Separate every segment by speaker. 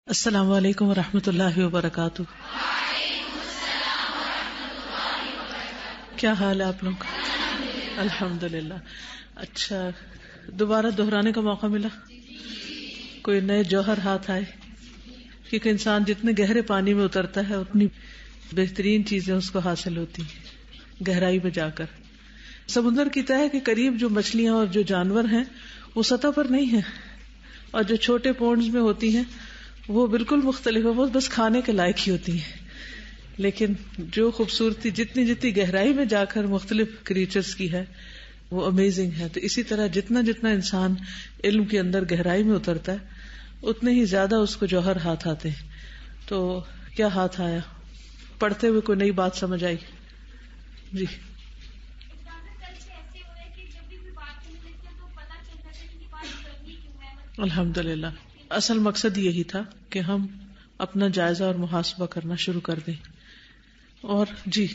Speaker 1: السلام علیکم ورحمۃ اللہ وبرکاتہ. کیا حال ہے آپ لوگ؟ الحمد للہ. اچھا، دوبارہ دہرانے کا موقع ملا؟ کوئی نئے جوہر ہاتھ آئے؟ کیونکہ انسان جتنے گہرے پانی میں اترتا ہے اتنی بہترین چیزیں اس کو حاصل ہوتی ہیں گہرائی میں جا کر. سمندر کی تہہ کے قریب جو مچھلیاں اور جو جانور ہیں وہ سطح پر نہیں ہیں، اور جو چھوٹے پونڈز میں ہوتی ہیں وہ بالکل مختلف ہے، وہ بس کھانے کے لائق ہی ہوتی ہیں. لیکن جو خوبصورتی جتنی گہرائی میں جا کر مختلف کریچرز کی ہے وہ امیزنگ ہے. تو اسی طرح جتنا انسان علم کے اندر گہرائی میں اترتا ہے اتنے ہی زیادہ اس کو جوہر ہاتھ آتے ہیں. تو کیا ہاتھ آیا؟ پڑھتے ہوئے کوئی نئی بات سمجھ آئی؟ جی الحمدللہ. اصل مقصد یہی تھا کہ ہم اپنا جائزہ اور محاسبہ کرنا شروع کر دیں. اور جی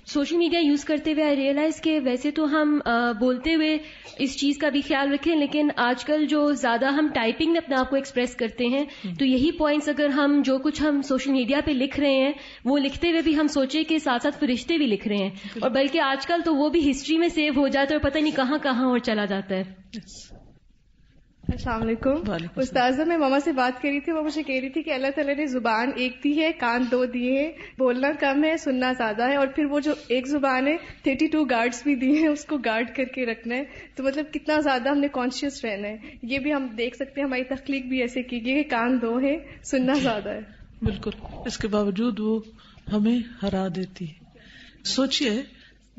Speaker 2: سوشل میڈیا یوز کرتے ہوئے آئی ریئلائز کہ ویسے تو ہم بولتے ہوئے اس چیز کا بھی خیال رکھیں، لیکن آج کل جو زیادہ ہم ٹائپنگ میں اپنے آپ کو ایکسپریس کرتے ہیں تو یہی پوائنٹس اگر ہم جو کچھ ہم سوشل میڈیا پہ لکھ رہے ہیں وہ لکھتے ہوئے بھی ہم سوچیں کہ ساتھ ساتھ فرشتے بھی لکھ رہے ہیں، اور بلکہ آج کل تو وہ بھی ہسٹری میں سیو ہو جاتا ہے اور پتہ نہیں کہاں کہاں اور چلا جاتا ہے.
Speaker 3: السلام علیکم. استاذہ میں ماما سے بات کر رہی تھی، وہ مجھے کہہ رہی تھی کہ اللہ تعالیٰ نے زبان ایک دی ہے، کان دو دیے ہیں، بولنا کم ہے سننا زیادہ ہے، اور پھر وہ جو ایک زبان ہے 32 گارڈز بھی دیے ہیں، اس کو گارڈ کر کے رکھنا ہے. تو مطلب کتنا زیادہ ہم نے کانشیس رہنا ہے. یہ بھی ہم دیکھ سکتے ہیں، ہماری تخلیق بھی ایسے کی گئی کہ کان دو ہے سننا زیادہ ہے.
Speaker 1: بالکل. اس کے باوجود وہ ہمیں ہرا دیتی ہے. سوچئے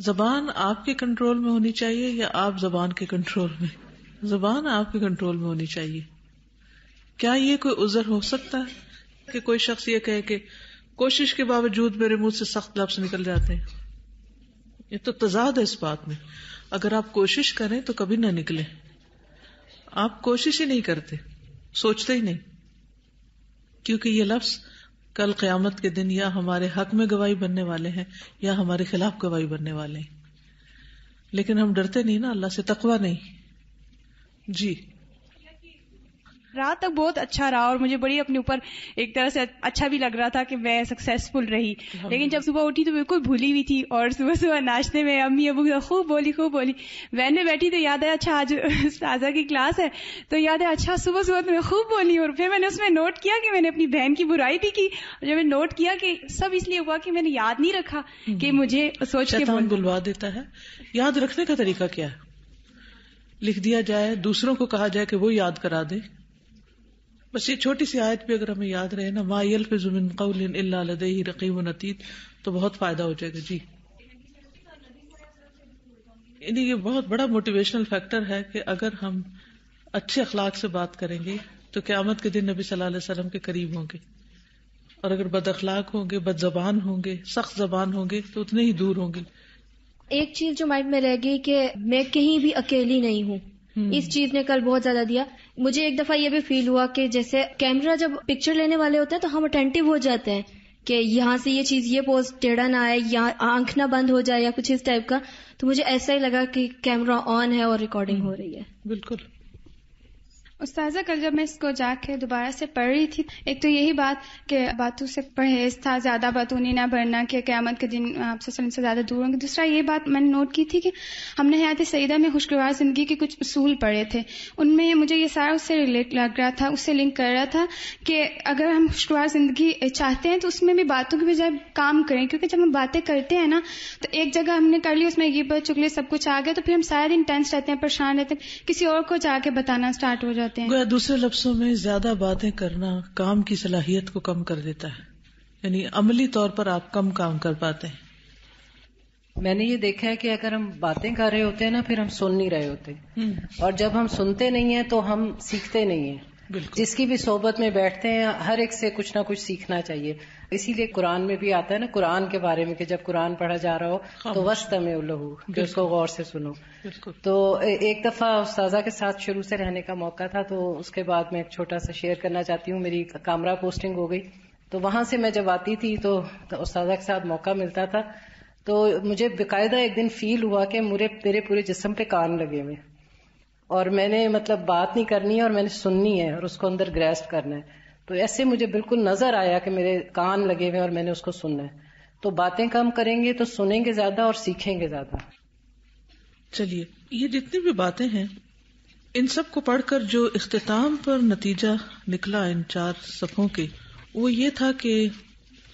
Speaker 1: زبان آپ کے کنٹرول میں ہونی چاہیے یا آپ زبان کے کنٹرول میں؟ زبان آپ کے کنٹرول میں ہونی چاہیے. کیا یہ کوئی عذر ہو سکتا ہے کہ کوئی شخص یہ کہے کہ کوشش کے باوجود میرے منہ سے سخت لفظ نکل جاتے ہیں؟ یہ تو تضاد ہے اس بات میں. اگر آپ کوشش کریں تو کبھی نہ نکلے. آپ کوشش ہی نہیں کرتے، سوچتے ہی نہیں، کیونکہ یہ لفظ کل قیامت کے دن یا ہمارے حق میں گواہی بننے والے ہیں یا ہمارے خلاف گواہی بننے والے ہیں. لیکن ہم ڈرتے نہیں نا اللہ سے، تقویٰ نہیں. جی
Speaker 4: رات تک بہت اچھا رہا اور مجھے بڑی اپنے اوپر ایک طرح سے اچھا بھی لگ رہا تھا کہ میں سکسیسفل رہی، لیکن جب صبح اٹھی تو بالکل بھولی ہوئی تھی. اور صبح ناشتے میں امی ابو خوب بولی وین میں بیٹھی تو یاد ہے اچھا آج استاذہ کی کلاس ہے، تو یاد ہے اچھا صبح تو میں خوب بولی. اور پھر میں نے اس میں نوٹ کیا کہ میں نے اپنی بہن کی برائی بھی کی، اور جب میں نوٹ کیا کہ سب اس لیے ہوا کہ میں نے یاد نہیں رکھا کہ مجھے سوچ کے
Speaker 1: شیطان بلوا دیتا ہے. یاد رکھنے کا طریقہ کیا ہے؟ لکھ دیا جائے، دوسروں کو کہا جائے کہ وہ یاد کرا دے. بس یہ چھوٹی سی آیت بھی اگر ہمیں یاد رہے نا، ما یلفظ من قول الا لدیہ رقیب عتید، تو بہت فائدہ ہو جائے گا. جی یعنی یہ بہت بڑا موٹیویشنل فیکٹر ہے کہ اگر ہم اچھے اخلاق سے بات کریں گے تو قیامت کے دن نبی صلی اللہ علیہ وسلم کے قریب ہوں گے، اور اگر بد اخلاق ہوں گے، بد زبان ہوں گے، سخت زبان ہوں گے تو اتنے ہی دور ہوں گے.
Speaker 5: ایک چیز جو مائنڈ میں رہ گئی کہ میں کہیں بھی اکیلی نہیں ہوں، اس چیز نے کل بہت زیادہ دیا. مجھے ایک دفعہ یہ بھی فیل ہوا کہ جیسے کیمرہ جب پکچر لینے والے ہوتے ہیں تو ہم اٹینٹیو ہو جاتے ہیں کہ یہاں سے یہ چیز، یہ پوز ٹیڑھا نہ آئے یا آنکھ نہ بند ہو جائے یا کچھ اس ٹائپ کا. تو مجھے ایسا ہی لگا کہ کیمرہ آن ہے اور ریکارڈنگ ہو رہی ہے.
Speaker 1: بالکل.
Speaker 4: استاذہ کل جب میں اس کو جا کے دوبارہ سے پڑھ رہی تھی، ایک تو یہی بات کہ باتوں سے پرہیز تھا، زیادہ باتونی نہ بڑھنا کہ قیامت کے دن آپ سے زیادہ دور ہوں گے. دوسرا یہ بات میں نے نوٹ کی تھی کہ ہم نے حیات سعیدہ میں خوشگوار زندگی کے کچھ اصول پڑھے تھے، ان میں مجھے یہ سارا اس سے ریلیٹ لگ رہا تھا، اس سے لنک کر رہا تھا کہ اگر ہم خوشگوار زندگی چاہتے ہیں تو اس میں بھی باتوں کی بجائے کام کریں، کیونکہ جب ہم باتیں کرتے ہیں نا تو ایک جگہ ہم نے کر لی، اس میں غیبت چغلی سب کچھ آ گیا، تو پھر ہم سارے دن ٹینس رہتے ہیں، پریشان رہتے ہیں، کسی اور کو جا کے بتانا اسٹارٹ ہو جاتے ہیں.
Speaker 1: دوسرے لفظوں میں زیادہ باتیں کرنا کام کی صلاحیت کو کم کر دیتا ہے، یعنی عملی طور پر آپ کم کام کر پاتے ہیں.
Speaker 6: میں نے یہ دیکھا ہے کہ اگر ہم باتیں کر رہے ہوتے ہیں نا پھر ہم سن نہیں رہے ہوتے، اور جب ہم سنتے نہیں ہیں تو ہم سیکھتے نہیں ہیں. جس کی بھی صحبت میں بیٹھتے ہیں ہر ایک سے کچھ نہ کچھ سیکھنا چاہیے. اسی لیے قرآن میں بھی آتا ہے نا قرآن کے بارے میں کہ جب قرآن پڑھا جا رہا ہو تو وَاسْتَمِعُوا لَهُ، کہ اس کو غور سے سنو. تو ایک دفعہ استاذہ کے ساتھ شروع سے رہنے کا موقع تھا، تو اس کے بعد میں ایک چھوٹا سا شیئر کرنا چاہتی ہوں. میری کامرا پوسٹنگ ہو گئی، تو وہاں سے میں جب آتی تھی تو استاذہ کے ساتھ موقع ملتا تھا، تو مجھے باقاعدہ ایک دن فیل ہوا کہ میرے پورے جسم پہ کان لگے ہوئے، اور میں نے مطلب بات نہیں کرنی ہے اور میں نے سننی ہے اور اس کو اندر گریسپ کرنا ہے. تو ایسے مجھے بالکل نظر آیا کہ میرے کان لگے ہوئے اور میں نے اس کو سننا ہے. تو باتیں کم کریں گے تو سنیں گے زیادہ اور سیکھیں گے زیادہ.
Speaker 1: چلیے یہ جتنی بھی باتیں ہیں ان سب کو پڑھ کر جو اختتام پر نتیجہ نکلا ان 4 صفحوں کے، وہ یہ تھا کہ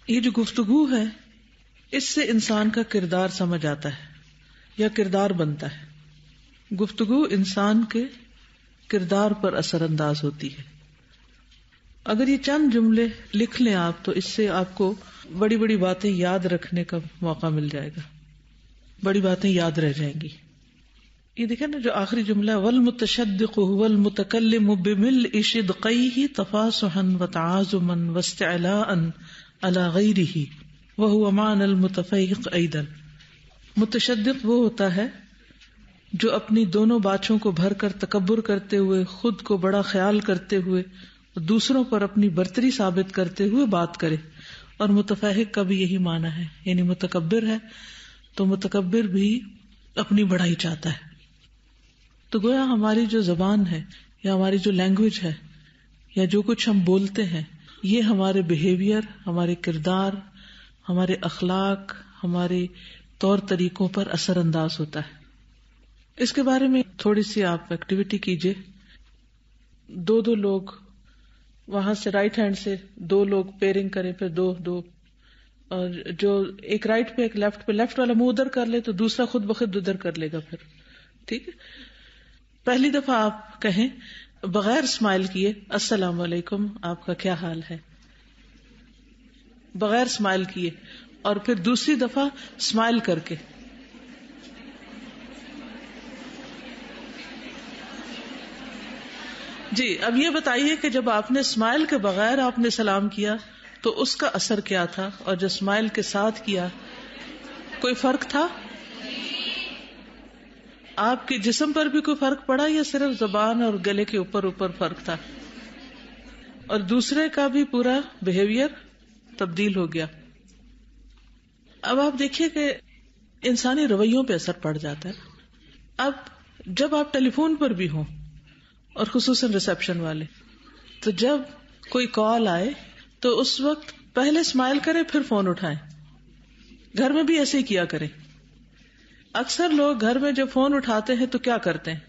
Speaker 1: یہ جو گفتگو ہے اس سے انسان کا کردار سمجھ آتا ہے یا کردار بنتا ہے. گفتگو انسان کے کردار پر اثر انداز ہوتی ہے. اگر یہ چند جملے لکھ لیں آپ تو اس سے آپ کو بڑی بڑی باتیں یاد رکھنے کا موقع مل جائے گا، بڑی باتیں یاد رہ جائیں گی. یہ دیکھیں نا جو آخری جملہ ہے والمتشدق هو المتکلم بملء شدقیہ تفاصحا وتعاظما واستعلاء على غیرہ وهو معنى المتفیق ایضا. متشدق وہ ہوتا ہے جو اپنی دونوں باچھوں کو بھر کر تکبر کرتے ہوئے، خود کو بڑا خیال کرتے ہوئے، دوسروں پر اپنی برتری ثابت کرتے ہوئے بات کرے. اور متفیق کا بھی یہی معنی ہے، یعنی متکبر ہے تو متکبر بھی اپنی بڑائی چاہتا ہے. تو گویا ہماری جو زبان ہے یا ہماری جو لینگویج ہے یا جو کچھ ہم بولتے ہیں یہ ہمارے بیہیویئر، ہمارے کردار، ہمارے اخلاق، ہمارے طور طریقوں پر اثر انداز ہوتا ہے. اس کے بارے میں تھوڑی سی آپ ایکٹیویٹی کیجئے. 2 لوگ وہاں سے رائٹ ہینڈ سے 2 لوگ پیئرنگ کریں، پھر 2 اور جو ایک رائٹ پہ ایک لیفٹ پہ، لیفٹ والا منہ ادھر کر لے تو دوسرا خود بخود ادھر کر لے گا. پھر ٹھیک ہے، پہلی دفعہ آپ کہیں بغیر اسمائل کیے السلام علیکم، آپ کا کیا حال ہے، بغیر اسمائل کیے. اور پھر دوسری دفعہ اسمائل کر کے. جی اب یہ بتائیے کہ جب آپ نے اسمائل کے بغیر آپ نے سلام کیا تو اس کا اثر کیا تھا، اور جو اسمائل کے ساتھ کیا کوئی فرق تھا؟ آپ کے جسم پر بھی کوئی فرق پڑا یا صرف زبان اور گلے کے اوپر فرق تھا؟ اور دوسرے کا بھی پورا بیہیویئر تبدیل ہو گیا. اب آپ دیکھیے کہ انسانی رویوں پہ اثر پڑ جاتا ہے. اب جب آپ ٹیلی فون پر بھی ہوں اور خصوصاً ریسپشن والے، تو جب کوئی کال آئے تو اس وقت پہلے اسمائل کریں پھر فون اٹھائیں. گھر میں بھی ایسے ہی کیا کریں. اکثر لوگ گھر میں جب فون اٹھاتے ہیں تو کیا کرتے ہیں؟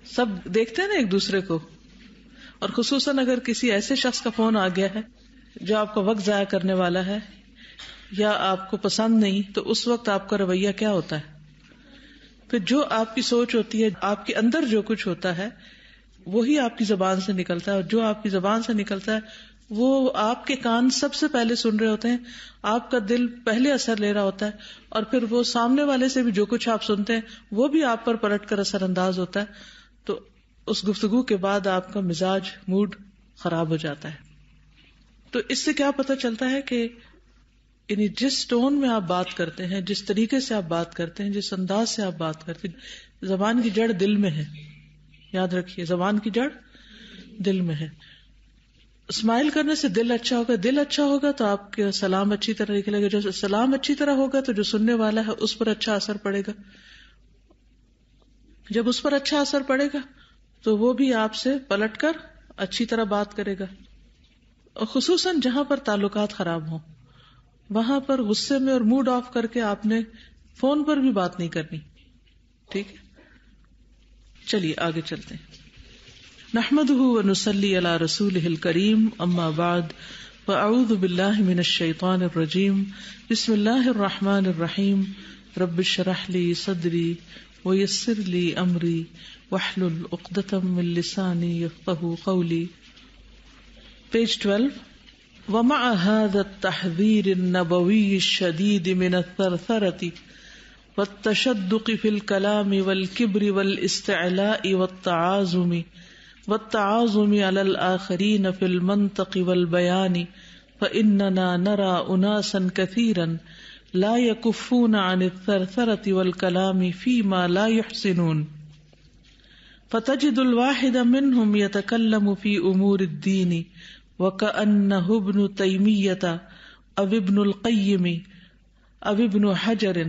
Speaker 1: سب دیکھتے ہیں نا ایک دوسرے کو، اور خصوصاً اگر کسی ایسے شخص کا فون آ گیا ہے جو آپ کا وقت ضائع کرنے والا ہے یا آپ کو پسند نہیں، تو اس وقت آپ کا رویہ کیا ہوتا ہے؟ پھر جو آپ کی سوچ ہوتی ہے، آپ کے اندر جو کچھ ہوتا ہے وہی آپ کی زبان سے نکلتا ہے، اور جو آپ کی زبان سے نکلتا ہے وہ آپ کے کان سب سے پہلے سن رہے ہوتے ہیں، آپ کا دل پہلے اثر لے رہا ہوتا ہے، اور پھر وہ سامنے والے سے بھی جو کچھ آپ سنتے ہیں وہ بھی آپ پر پلٹ کر اثر انداز ہوتا ہے. تو اس گفتگو کے بعد آپ کا مزاج، موڈ خراب ہو جاتا ہے. تو اس سے کیا پتہ چلتا ہے کہ یعنی جس ٹون میں آپ بات کرتے ہیں، جس طریقے سے آپ بات کرتے ہیں، جس انداز سے آپ بات کرتے ہیں، زبان کی جڑ دل میں ہے. یاد رکھیے، زبان کی جڑ دل میں ہے. اسمائل کرنے سے دل اچھا ہوگا، دل اچھا ہوگا تو آپ کا سلام اچھی طرح نکلے گا، جو سلام اچھی طرح ہوگا تو جو سننے والا ہے اس پر اچھا اثر پڑے گا. جب اس پر اچھا اثر پڑے گا تو وہ بھی آپ سے پلٹ کر اچھی طرح بات کرے گا. اور خصوصاً جہاں پر تعلقات خراب ہوں وہاں پر غصے میں اور موڈ آف کر کے آپ نے فون پر بھی بات نہیں کرنی. ٹھیک ہے، چلیے آگے چلتے ہیں. نحمده ونصلي على رسوله الكريم، اما بعد، فاعوذ بالله من الشيطان الرجيم. بسم الله الرحمن الرحيم. رب اشرح لي صدري ويسر لي امري واحلل عقدة من لساني يفقهوا قولي. Page 12. ومع هذا التحذير النبوي الشديد من الثرثرة والتشدق في الكلام والكبر والاستعلاء والتعاظم على الآخرين في المنطق والبيان، فإننا نرى أناسا كثيرا لا يكفون عن الثرثرة والكلام فيما لا يحسنون، فتجد الواحد منهم يتكلم في أمور الدين وكأنه ابن تيمية أو ابن القيم أو ابن حجر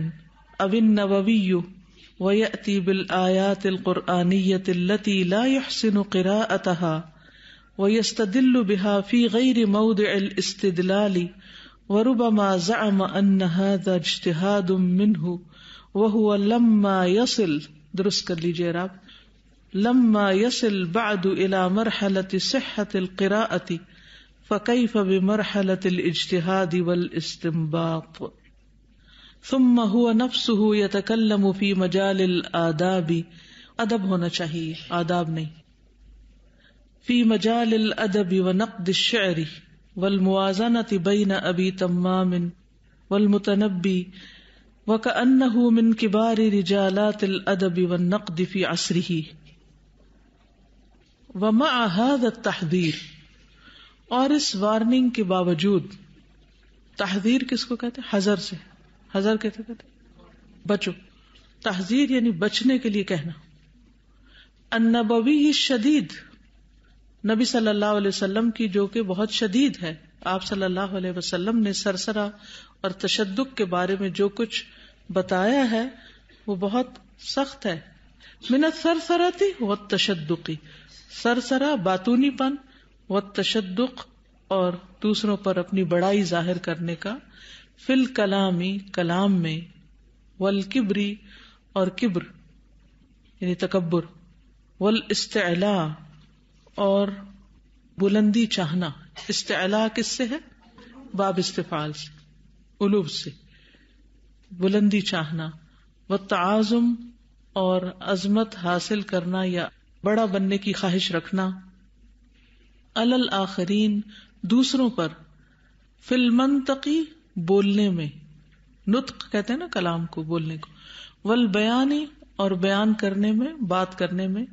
Speaker 1: أو النووي، ويأتي بالآيات القرآنية التي لا يحسن قراءتها ويستدل بها في غير موضع الاستدلال وربما زعم أن هذا اجتهاد منه وهو لما يصل، درست کر لیجیے آپ، لما يصل بعد إلى مرحلة صحة القراءة فكيف بمرحلة الاجتهاد والاستنباط. ثم هو نفسه يتكلم في مجال الآداب، ادب ہونا چاہیے، آداب نہیں، في مجال الأدب ونقد الشعر والموازنة بين أبي تمام والمتنبي وكأنه من كبار رجالات الأدب والنقد في عصره. ومع هذا التحذير، اور اس وارننگ کے باوجود، تحذیر کس کو کہتے ہیں؟ حذر سے، حذر کہتے ہیں بچو، تحذیر یعنی بچنے کے لیے کہنا. النبوی الشدید، نبی صلی اللہ علیہ وسلم کی جو کہ بہت شدید ہے. آپ صلی اللہ علیہ وسلم نے سرسرہ اور تشدد کے بارے میں جو کچھ بتایا ہے وہ بہت سخت ہے. من الثرثرۃ والتشدق، سرسرہ باطونی پن، والتشدق اور دوسروں پر اپنی بڑائی ظاہر کرنے کا، فی الکلامی کلام میں، والکبری اور کبر یعنی تکبر، والاستعلاء اور بلندی چاہنا. استعلاء کس سے ہے؟ باب استفعال سے، علو سے، بلندی چاہنا. والتعاظم اور عظمت حاصل کرنا یا بڑا بننے کی خواہش رکھنا. علی الآخرین، دوسروں پر. فی المنطقی، بولنے میں، نطق کہتے ہیں نا کلام کو، بولنے کو. والبیانی، اور بیان کرنے میں، بات کرنے میں.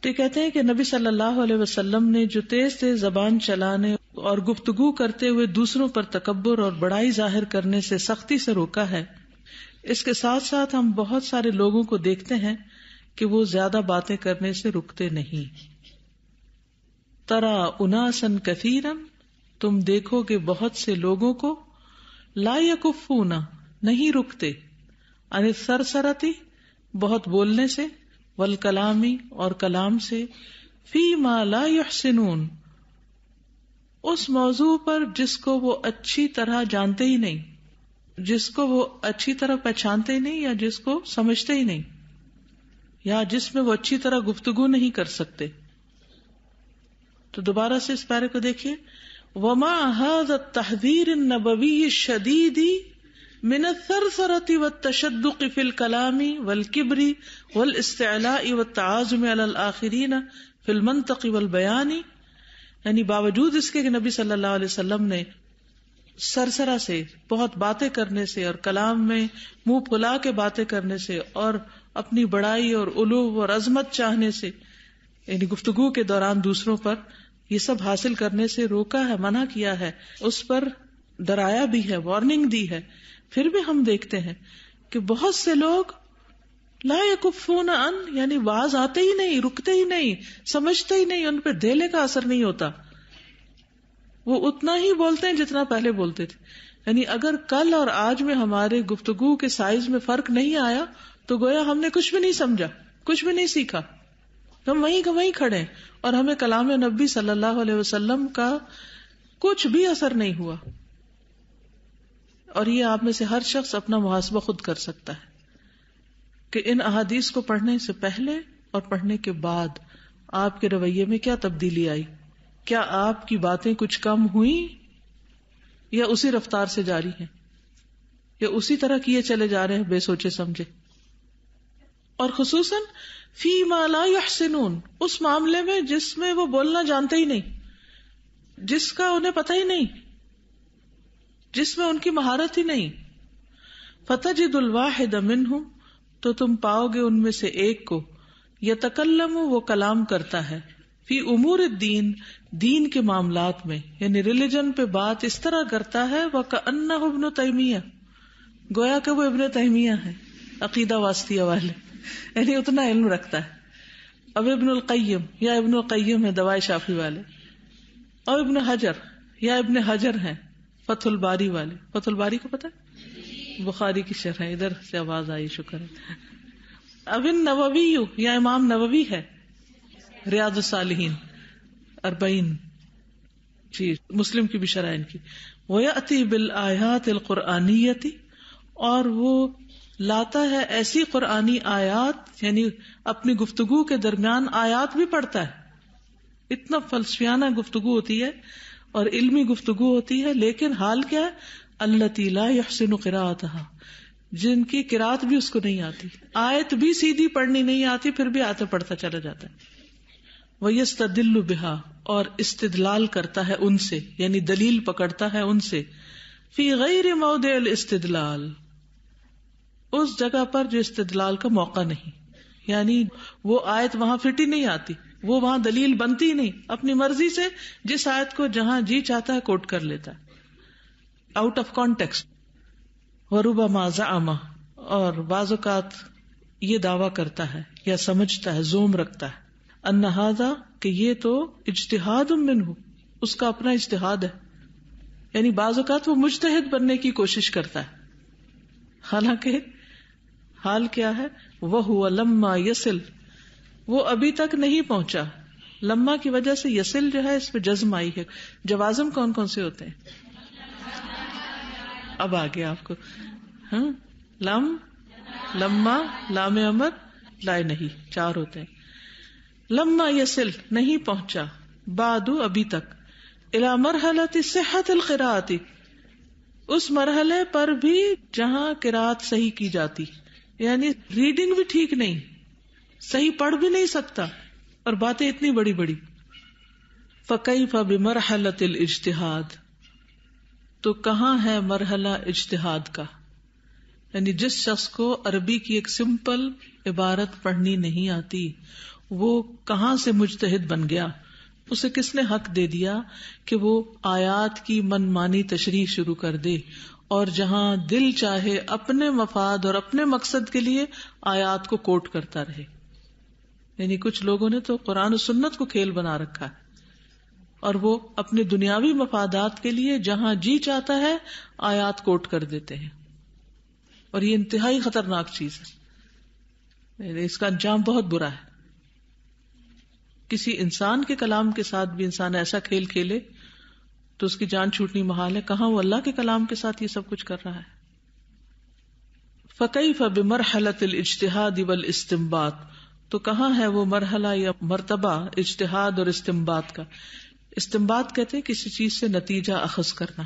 Speaker 1: تو کہتے ہیں کہ نبی صلی اللہ علیہ وسلم نے جو تیز تیز زبان چلانے اور گفتگو کرتے ہوئے دوسروں پر تکبر اور بڑائی ظاہر کرنے سے سختی سے روکا ہے. اس کے ساتھ ساتھ ہم بہت سارے لوگوں کو دیکھتے ہیں کہ وہ زیادہ باتیں کرنے سے رکتے نہیں. ترى اناسا کثیرا، تم دیکھو گے بہت سے لوگوں کو، لا یکفون، نہیں رکتے، عن الثرثرۃ، بہت بولنے سے، والکلامی اور کلام سے، فی ما لا یحسنون، اس موضوع پر جس کو وہ اچھی طرح جانتے ہی نہیں، جس کو وہ اچھی طرح پہچانتے ہی نہیں، یا جس کو سمجھتے ہی نہیں، یا جس میں وہ اچھی طرح گفتگو نہیں کر سکتے. تو دوبارہ سے اس پیرے کو دیکھیے. وما هذا التحذير النبوي الشديد من الثرثرة والتشدق في الكلام والكبر والاستعلاء والتعاظم على الآخرين في المنطق والبيان، یعنی باوجود اس کے کہ نبی صلی اللہ علیہ وسلم نے سرسرہ سے، بہت باتیں کرنے سے، اور کلام میں منہ پھلا کے باتیں کرنے سے، اور اپنی بڑائی اور علو اور عظمت چاہنے سے، یعنی گفتگو کے دوران دوسروں پر یہ سب حاصل کرنے سے روکا ہے، منع کیا ہے، اس پر ڈرایا بھی ہے، وارننگ دی ہے. پھر بھی ہم دیکھتے ہیں کہ بہت سے لوگ لا یکفون عن، یعنی باز آتے ہی نہیں، رکتے ہی نہیں، سمجھتے ہی نہیں، ان پہ دھیلے کا اثر نہیں ہوتا. وہ اتنا ہی بولتے ہیں جتنا پہلے بولتے تھے. یعنی اگر کل اور آج میں ہمارے گفتگو کے سائز میں فرق نہیں آیا تو گویا ہم نے کچھ بھی نہیں سمجھا، کچھ بھی نہیں سیکھا. ہم وہیں کھڑے ہیں اور ہمیں کلام نبی صلی اللہ علیہ وسلم کا کچھ بھی اثر نہیں ہوا. اور یہ آپ میں سے ہر شخص اپنا محاسبہ خود کر سکتا ہے کہ ان احادیث کو پڑھنے سے پہلے اور پڑھنے کے بعد آپ کے رویے میں کیا تبدیلی آئی. کیا آپ کی باتیں کچھ کم ہوئیں یا اسی رفتار سے جاری ہیں، یا اسی طرح کیے چلے جا رہے ہیں بے سوچے سمجھے. اور خصوصاً فی ما لا یحسنون، اس معاملے میں جس میں وہ بولنا جانتے ہی نہیں، جس کا انہیں پتہ ہی نہیں، جس میں ان کی مہارت ہی نہیں. فتجد الواحد منہم، تو تم پاؤ گے ان میں سے ایک کو، یتکلم، وہ کلام کرتا ہے، فی امور الدین، دین کے معاملات میں، یعنی ریلیجن پہ بات اس طرح کرتا ہے وکأنہ ابن تیمیہ، گویا کہ وہ ابن تیمیہ ہے، عقیدہ واسطیہ والے، یعنی اتنا علم رکھتا ہے. اب ابن القیم یا ابن القیم ہے دوائے شافی والے، اور ابن حجر یا ابن حجر ہیں فتح الباری والے. فتح الباری کو پتہ ہے، بخاری کی شرح، ادھر سے آواز آئی، شکر ہے. اب النووی یا امام نووی ہے، ریاض الصالحین 40 جی مسلم کی بھی شرح ان کی. وَيَأْتِي بِالْآيَاتِ الْقُرْآنِيَّةِ اور وہ لاتا ہے ایسی قرآنی آیات، یعنی اپنی گفتگو کے درمیان آیات بھی پڑھتا ہے. اتنا فلسفیانہ گفتگو ہوتی ہے اور علمی گفتگو ہوتی ہے، لیکن حال کیا ہے؟ الَّتِي لَا يُحْسِنُ قِرَاءَتَهَا جن کی قراءت بھی اس کو نہیں آتی، آیت بھی سیدھی پڑھنی نہیں آتی، پھر بھی آتے پڑھتا چلا جاتا ہے. وَيَسْتَدِلُّ بِهَا اور استدلال کرتا ہے ان سے، یعنی دلیل پکڑتا ہے ان سے. فی غیر موضع الاستدلال اس جگہ پر جو استدلال کا موقع نہیں، یعنی وہ آیت وہاں فٹ ہی نہیں آتی، وہ وہاں دلیل بنتی ہی نہیں، اپنی مرضی سے جس آیت کو جہاں جی چاہتا ہے کوٹ کر لیتا ہے آؤٹ آف کانٹیکسٹ. وربما زعم اور بعض اوقات یہ دعویٰ کرتا ہے یا سمجھتا ہے، زوم رکھتا ہے، ان ھذا کہ یہ تو اجتہاد منہ اس کا اپنا اجتہاد ہے، یعنی بعض اوقات وہ مجتہد بننے کی کوشش کرتا ہے، حالانکہ حال کیا ہے؟ وَهُوَ لَمَّا يَصِلْ وہ ابھی تک نہیں پہنچا. لما کی وجہ سے یصل جو ہے اس پہ جزم آئی ہے. جوازم کون کون سے ہوتے ہیں؟ اب آگے آپ کو لم، لما، لام امر، لائے نہیں، 4 ہوتے ہیں. لما یصل نہیں پہنچا، بعدو ابھی تک، الی مرحلۃ صحت القراءۃ اس مرحلے پر بھی جہاں قراءت صحیح کی جاتی، یعنی ریڈنگ بھی ٹھیک نہیں، صحیح پڑھ بھی نہیں سکتا اور باتیں اتنی بڑی بڑی. فکیف بمرحلۃ الاجتہاد تو کہاں ہے مرحلہ اجتہاد کا، یعنی جس شخص کو عربی کی ایک سمپل عبارت پڑھنی نہیں آتی وہ کہاں سے مجتہد بن گیا؟ اسے کس نے حق دے دیا کہ وہ آیات کی من مانی تشریح شروع کر دے اور جہاں دل چاہے اپنے مفاد اور اپنے مقصد کے لیے آیات کو کوٹ کرتا رہے؟ یعنی کچھ لوگوں نے تو قرآن و سنت کو کھیل بنا رکھا ہے اور وہ اپنے دنیاوی مفادات کے لیے جہاں جی چاہتا ہے آیات کوٹ کر دیتے ہیں، اور یہ انتہائی خطرناک چیز ہے، اس کا انجام بہت برا ہے. کسی انسان کے کلام کے ساتھ بھی انسان ایسا کھیل کھیلے تو اس کی جان چھوٹنی محال ہے، کہاں وہ اللہ کے کلام کے ساتھ یہ سب کچھ کر رہا ہے. فکیف بمرحلۃ الاجتہاد والاستنباط تو کہاں ہے وہ مرحلہ یا مرتبہ اجتہاد اور استنباط کا؟ استنباط کہتے ہیں کسی چیز سے نتیجہ اخذ کرنا،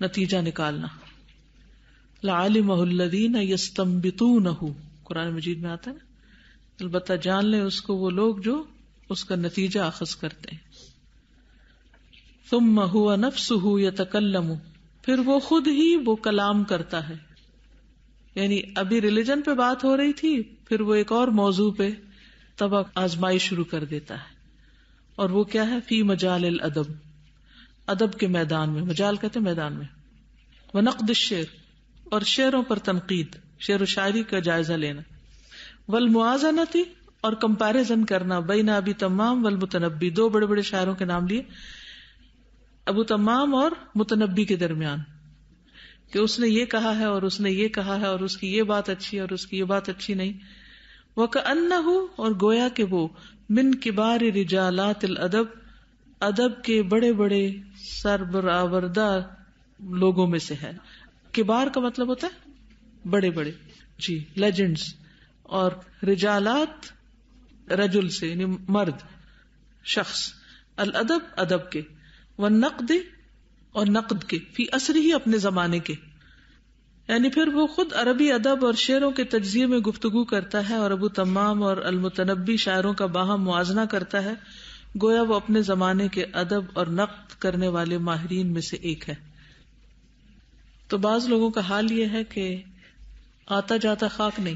Speaker 1: نتیجہ نکالنا. لعلمہ الذین یستنبطونہ قرآن مجید میں آتا ہے نا، البتہ جان لیں اس کو وہ لوگ جو اس کا نتیجہ اخذ کرتے ہیں. ثم هو نفسه یتکلم پھر وہ خود ہی وہ کلام کرتا ہے، یعنی ابھی ریلیجن پہ بات ہو رہی تھی، پھر وہ ایک اور موضوع پہ تب آزمائی شروع کر دیتا ہے، اور وہ کیا ہے؟ فی مجال الادب ادب کے میدان میں، مجال کہتے ہیں میدان میں. ونقد الشعر اور شعروں پر تنقید، شعر و شاعری کا جائزہ لینا. والموازنۃ اور کمپیریزن کرنا، بین ابی تمام والمتنبی، 2 بڑے بڑے شاعروں کے نام لیے، ابو تمام اور متنبی کے درمیان، کہ اس نے یہ کہا ہے اور اس نے یہ کہا ہے اور اس کی یہ بات اچھی ہے اور اس کی یہ بات اچھی نہیں. وَكَأَنَّهُ اور گویا کہ وہ من کبار رجالات الادب ادب کے بڑے بڑے سربراوردہ لوگوں میں سے ہے. کبار کا مطلب ہوتا ہے بڑے بڑے، جی لیجنڈز، اور رجالات رجل سے یعنی مرد، شخص، الادب ادب کے، والنقد اور نقد کے، فی عصرہ ہی اپنے زمانے کے، یعنی پھر وہ خود عربی ادب اور شعروں کے تجزیے میں گفتگو کرتا ہے اور ابو تمام اور المتنبی شاعروں کا باہم موازنہ کرتا ہے، گویا وہ اپنے زمانے کے ادب اور نقد کرنے والے ماہرین میں سے ایک ہے. تو بعض لوگوں کا حال یہ ہے کہ آتا جاتا خاک نہیں،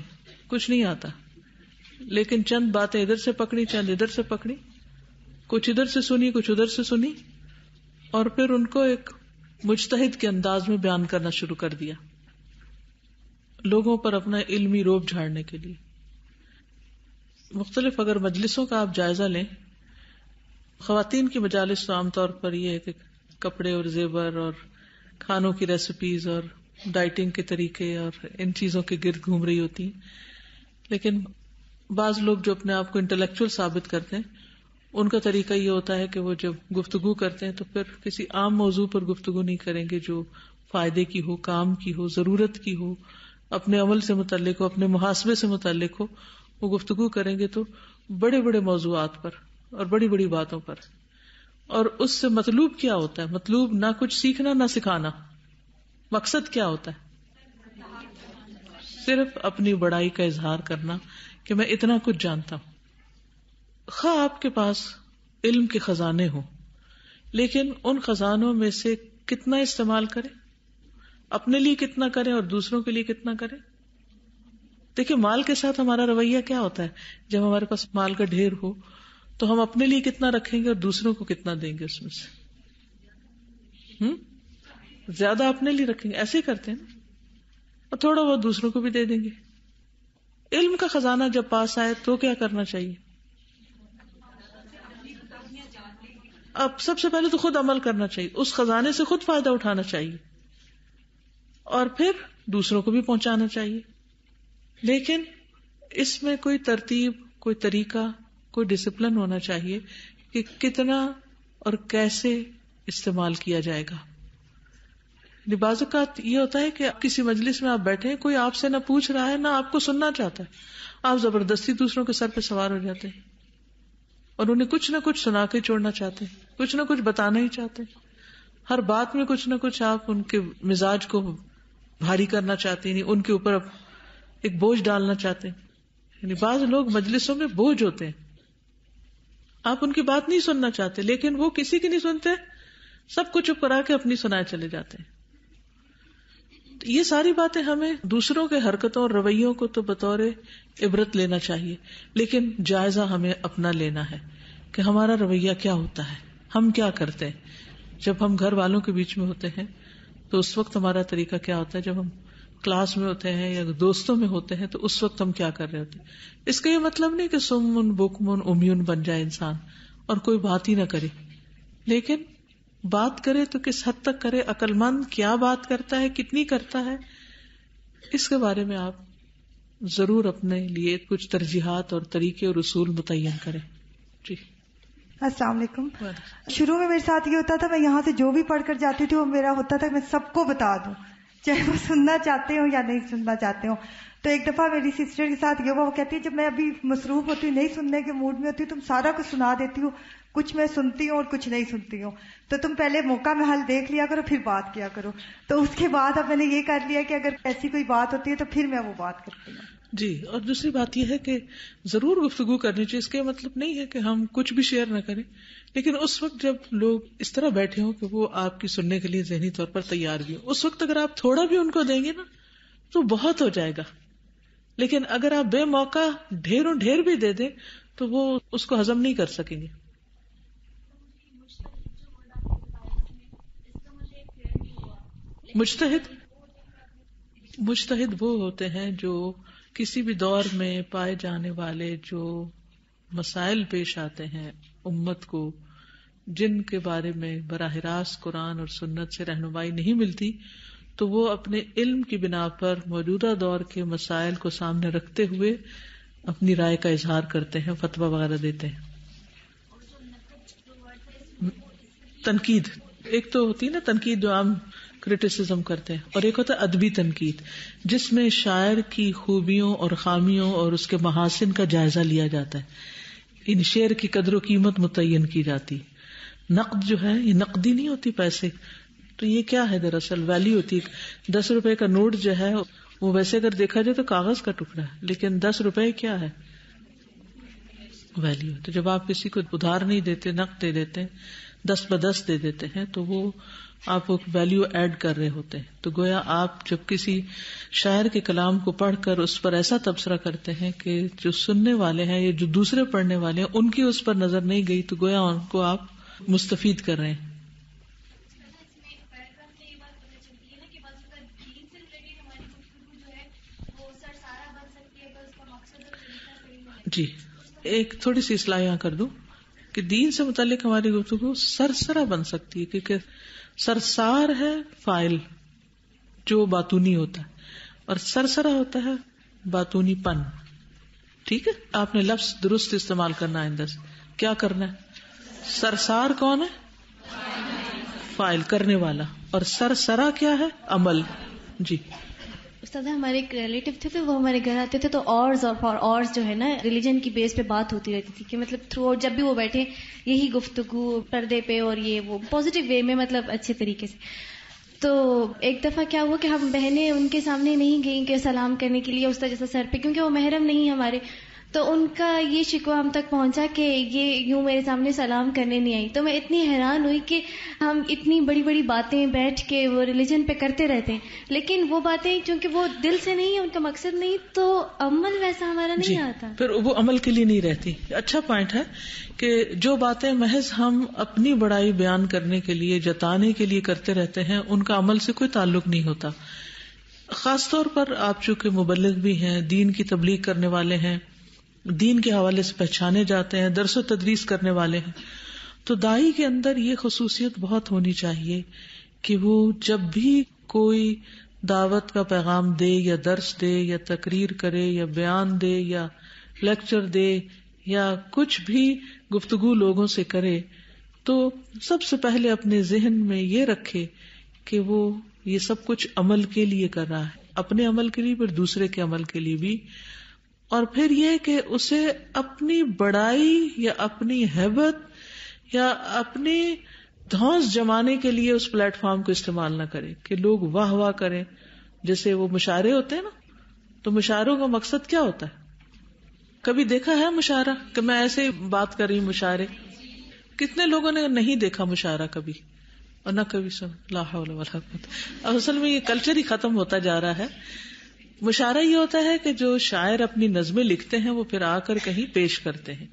Speaker 1: کچھ نہیں آتا، لیکن چند باتیں ادھر سے پکڑی، چند ادھر سے پکڑی، کچھ ادھر سے سنی، کچھ ادھر سے سنی، اور پھر ان کو ایک مجتہد کے انداز میں بیان کرنا شروع کر دیا، لوگوں پر اپنا علمی روب جھاڑنے کے لیے. مختلف اگر مجلسوں کا آپ جائزہ لیں، خواتین کی مجالس تو عام طور پر یہ ہے کہ کپڑے اور زیور اور کھانوں کی ریسیپیز اور ڈائٹنگ کے طریقے اور ان چیزوں کے گرد گھوم رہی ہوتی ہیں، لیکن بعض لوگ جو اپنے آپ کو انٹلیکچوئل ثابت کرتے ہیں ان کا طریقہ یہ ہوتا ہے کہ وہ جب گفتگو کرتے ہیں تو پھر کسی عام موضوع پر گفتگو نہیں کریں گے جو فائدے کی ہو، کام کی ہو، ضرورت کی ہو، اپنے عمل سے متعلق ہو، اپنے محاسبے سے متعلق ہو. وہ گفتگو کریں گے تو بڑے بڑے موضوعات پر اور بڑی بڑی باتوں پر. اور اس سے مطلوب کیا ہوتا ہے؟ مطلوب نہ کچھ سیکھنا نہ سکھانا. مقصد کیا ہوتا ہے؟ صرف اپنی بڑائی کا اظہار کرنا کہ میں اتنا کچھ جانتا ہوں. خواہ آپ کے پاس علم کے خزانے ہوں، لیکن ان خزانوں میں سے کتنا استعمال کریں، اپنے لیے کتنا کریں اور دوسروں کے لیے کتنا کریں. دیکھیں مال کے ساتھ ہمارا رویہ کیا ہوتا ہے. جب ہمارے پاس مال کا ڈھیر ہو تو ہم اپنے لیے کتنا رکھیں گے اور دوسروں کو کتنا دیں گے. اس میں سے زیادہ اپنے لیے رکھیں گے، ایسے ہی کرتے ہیں نا، اور تھوڑا بہت دوسروں کو بھی دے دیں گے. علم کا خزانہ جب پاس آئے تو کیا کرنا چاہیے؟ اب سب سے پہلے تو خود عمل کرنا چاہیے، اس خزانے سے خود فائدہ اٹھانا چاہیے اور پھر دوسروں کو بھی پہنچانا چاہیے. لیکن اس میں کوئی ترتیب، کوئی طریقہ، کوئی ڈسپلن ہونا چاہیے کہ کتنا اور کیسے استعمال کیا جائے گا. بعض اوقات یہ ہوتا ہے کہ کسی مجلس میں آپ بیٹھے ہیں، کوئی آپ سے نہ پوچھ رہا ہے نہ آپ کو سننا چاہتا ہے، آپ زبردستی دوسروں کے سر پہ سوار ہو جاتے ہیں اور انہیں کچھ نہ کچھ سنا کے چھوڑنا چاہتے ہیں، کچھ نہ کچھ بتانا ہی چاہتے ہیں. ہر بات میں کچھ نہ کچھ آپ ان کے مزاج کو بھاری کرنا چاہتے ہیں، ان کے اوپر ایک بوجھ ڈالنا چاہتے ہیں. یعنی بعض لوگ مجلسوں میں بوجھ ہوتے ہیں، آپ ان کی بات نہیں سننا چاہتے لیکن وہ کسی کی نہیں سنتے، سب کو چپ کرا کے اپنی سنائے چلے جاتے ہیں. یہ ساری باتیں ہمیں دوسروں کے حرکتوں اور رویوں کو تو بطور عبرت لینا چاہیے، لیکن جائزہ ہمیں اپنا لینا ہے کہ ہمارا رویہ کیا ہوتا ہے، ہم کیا کرتے ہیں. جب ہم گھر والوں کے بیچ میں ہوتے ہیں تو اس وقت ہمارا طریقہ کیا ہوتا ہے، جب ہم کلاس میں ہوتے ہیں یا دوستوں میں ہوتے ہیں تو اس وقت ہم کیا کر رہے ہوتے ہیں. اس کا یہ مطلب نہیں کہ سمن بکمن امیون بن جائے انسان اور کوئی بات ہی نہ کرے، لیکن بات کرے تو کس حد تک کرے، عقل مند کیا بات کرتا ہے، کتنی کرتا ہے، اس کے بارے میں آپ ضرور اپنے لیے کچھ ترجیحات اور طریقے اور اصول متعین کریں. جی
Speaker 7: السلام علیکم. شروع میں میرے ساتھ یہ ہوتا تھا، میں یہاں سے جو بھی پڑھ کر جاتی تھی وہ میرا ہوتا تھا میں سب کو بتا دوں، چاہے وہ سننا چاہتے ہوں یا نہیں سننا چاہتے ہوں. تو ایک دفعہ میری سسٹر کے ساتھ یہ ہوا، وہ کہتی ہے جب میں ابھی مصروف ہوتی ہوں، نہیں سننے کے موڈ میں ہوتی ہوں، تم سارا کچھ سنا دیتی ہوں، کچھ میں سنتی ہوں اور کچھ نہیں سنتی ہوں، تو تم پہلے موقع میں حل دیکھ لیا کرو پھر بات کیا کرو. تو اس کے بعد اب میں نے یہ کر لیا کہ اگر ایسی کوئی بات ہوتی ہے تو پھر میں وہ بات کرتی ہوں.
Speaker 1: جی، اور دوسری بات یہ ہے کہ ضرور گفتگو کرنی چاہیے. اس کا مطلب نہیں ہے کہ ہم کچھ بھی شیئر نہ کریں، لیکن اس وقت جب لوگ اس طرح بیٹھے ہوں کہ وہ آپ کی سننے کے لیے ذہنی طور پر تیار بھی ہوں، اس وقت اگر آپ تھوڑا بھی ان کو دیں گے نا تو بہت ہو جائے گا. لیکن اگر آپ بے موقع ڈھیروں ڈھیر بھی دے دیں تو وہ اس کو ہضم نہیں کر سکیں گے. مجتہد وہ ہوتے ہیں جو کسی بھی دور میں پائے جانے والے جو مسائل پیش آتے ہیں امت کو، جن کے بارے میں براہ راست قرآن اور سنت سے رہنمائی نہیں ملتی، تو وہ اپنے علم کی بنا پر موجودہ دور کے مسائل کو سامنے رکھتے ہوئے اپنی رائے کا اظہار کرتے ہیں، فتویٰ وغیرہ دیتے ہیں. تنقید ایک تو ہوتی ہے نا، تنقید جو عام کرٹیسزم کرتے ہیں، اور ایک ہوتا ہے ادبی تنقید جس میں شاعر کی خوبیوں اور خامیوں اور اس کے محاسن کا جائزہ لیا جاتا ہے، ان شعر کی قدر و قیمت متعین کی جاتی. نقد جو ہے یہ نقدی نہیں ہوتی پیسے، تو یہ کیا ہے دراصل ویلیو ہوتی ہے. 10 روپے کا نوٹ جو ہے وہ ویسے اگر دیکھا جائے تو کاغذ کا ٹکڑا ہے، لیکن 10 روپے کیا ہے ویلیو. تو جب آپ کسی کو ادھار نہیں دیتے، نقد دے دیتے ہیں، 10 ب10 دے دیتے ہیں، تو وہ آپ ویلیو ایڈ کر رہے ہوتے ہیں. تو گویا آپ جب کسی شاعر کے کلام کو پڑھ کر اس پر ایسا تبصرہ کرتے ہیں کہ جو سننے والے ہیں یا جو دوسرے پڑھنے والے ہیں ان کی اس پر نظر نہیں گئی، تو گویا ان کو آپ مستفید کر رہے ہیں. جی، ایک تھوڑی سی اصلاح یہاں کر دوں کہ دین سے متعلق ہماری گفتگو سرسرا بن سکتی ہے، کیونکہ سرسار ہے فاعل جو باتونی ہوتا ہے اور سرسرا ہوتا ہے باتونی پن. ٹھیک ہے, آپ نے لفظ درست استعمال کرنا ہے. آئندہ سے کیا کرنا ہے؟ سرسار کون ہے؟ فاعل, کرنے والا. اور سرسرا کیا ہے؟ عمل. جی
Speaker 5: استاد, ہمارے ایک ریلیٹیو تھے تو وہ ہمارے گھر آتے تھے تو اورز اور فار اورز جو ہے نا ریلیجن کی بیس پہ بات ہوتی رہتی تھی کہ مطلب تھرو آؤٹ جب بھی وہ بیٹھے یہی گفتگو پردے پہ اور یہ وہ پازیٹیو وے میں مطلب اچھے طریقے سے. تو ایک دفعہ کیا ہوا کہ ہم بہنیں ان کے سامنے نہیں گئیں کہ سلام کرنے کے لیے استاد جیسا سر پہ, کیونکہ وہ محرم نہیں ہمارے. تو ان کا یہ شکوہ ہم تک پہنچا کہ یہ یوں میرے سامنے سلام کرنے نہیں آئی. تو میں اتنی حیران ہوئی کہ ہم اتنی بڑی بڑی باتیں بیٹھ کے وہ ریلیجن پہ کرتے رہتے ہیں, لیکن وہ باتیں چونکہ وہ دل سے نہیں, ان کا مقصد نہیں, تو عمل ویسا ہمارا نہیں آتا.
Speaker 1: پھر وہ عمل کے لیے نہیں رہتی. اچھا پوائنٹ ہے کہ جو باتیں محض ہم اپنی بڑائی بیان کرنے کے لیے, جتانے کے لیے کرتے رہتے ہیں, ان کا عمل سے کوئی تعلق نہیں ہوتا. خاص طور پر آپ چونکہ مبلغ بھی ہیں, دین کی تبلیغ کرنے والے ہیں, دین کے حوالے سے پہچانے جاتے ہیں, درس و تدریس کرنے والے ہیں, تو داعی کے اندر یہ خصوصیت بہت ہونی چاہیے کہ وہ جب بھی کوئی دعوت کا پیغام دے یا درس دے یا تقریر کرے یا بیان دے یا لیکچر دے یا کچھ بھی گفتگو لوگوں سے کرے, تو سب سے پہلے اپنے ذہن میں یہ رکھے کہ وہ یہ سب کچھ عمل کے لیے کر رہا ہے, اپنے عمل کے لیے پھر دوسرے کے عمل کے لیے بھی. اور پھر یہ کہ اسے اپنی بڑائی یا اپنی ہیبت یا اپنی دھونس جمانے کے لیے اس پلیٹ فارم کو استعمال نہ کرے کہ لوگ واہ واہ کریں. جیسے وہ مشاعرے ہوتے ہیں نا, تو مشاعروں کا مقصد کیا ہوتا ہے؟ کبھی دیکھا ہے مشاعرہ کہ میں ایسے بات کر رہی ہوں مشاعرے؟ کتنے لوگوں نے نہیں دیکھا مشاعرہ کبھی اور نہ کبھی سن. لا حول ولا قوت. اصل میں یہ کلچر ہی ختم ہوتا جا رہا ہے. مشاعرہ یہ ہوتا ہے کہ جو شاعر اپنی نظمیں لکھتے ہیں وہ پھر آ کر کہیں پیش کرتے ہیں.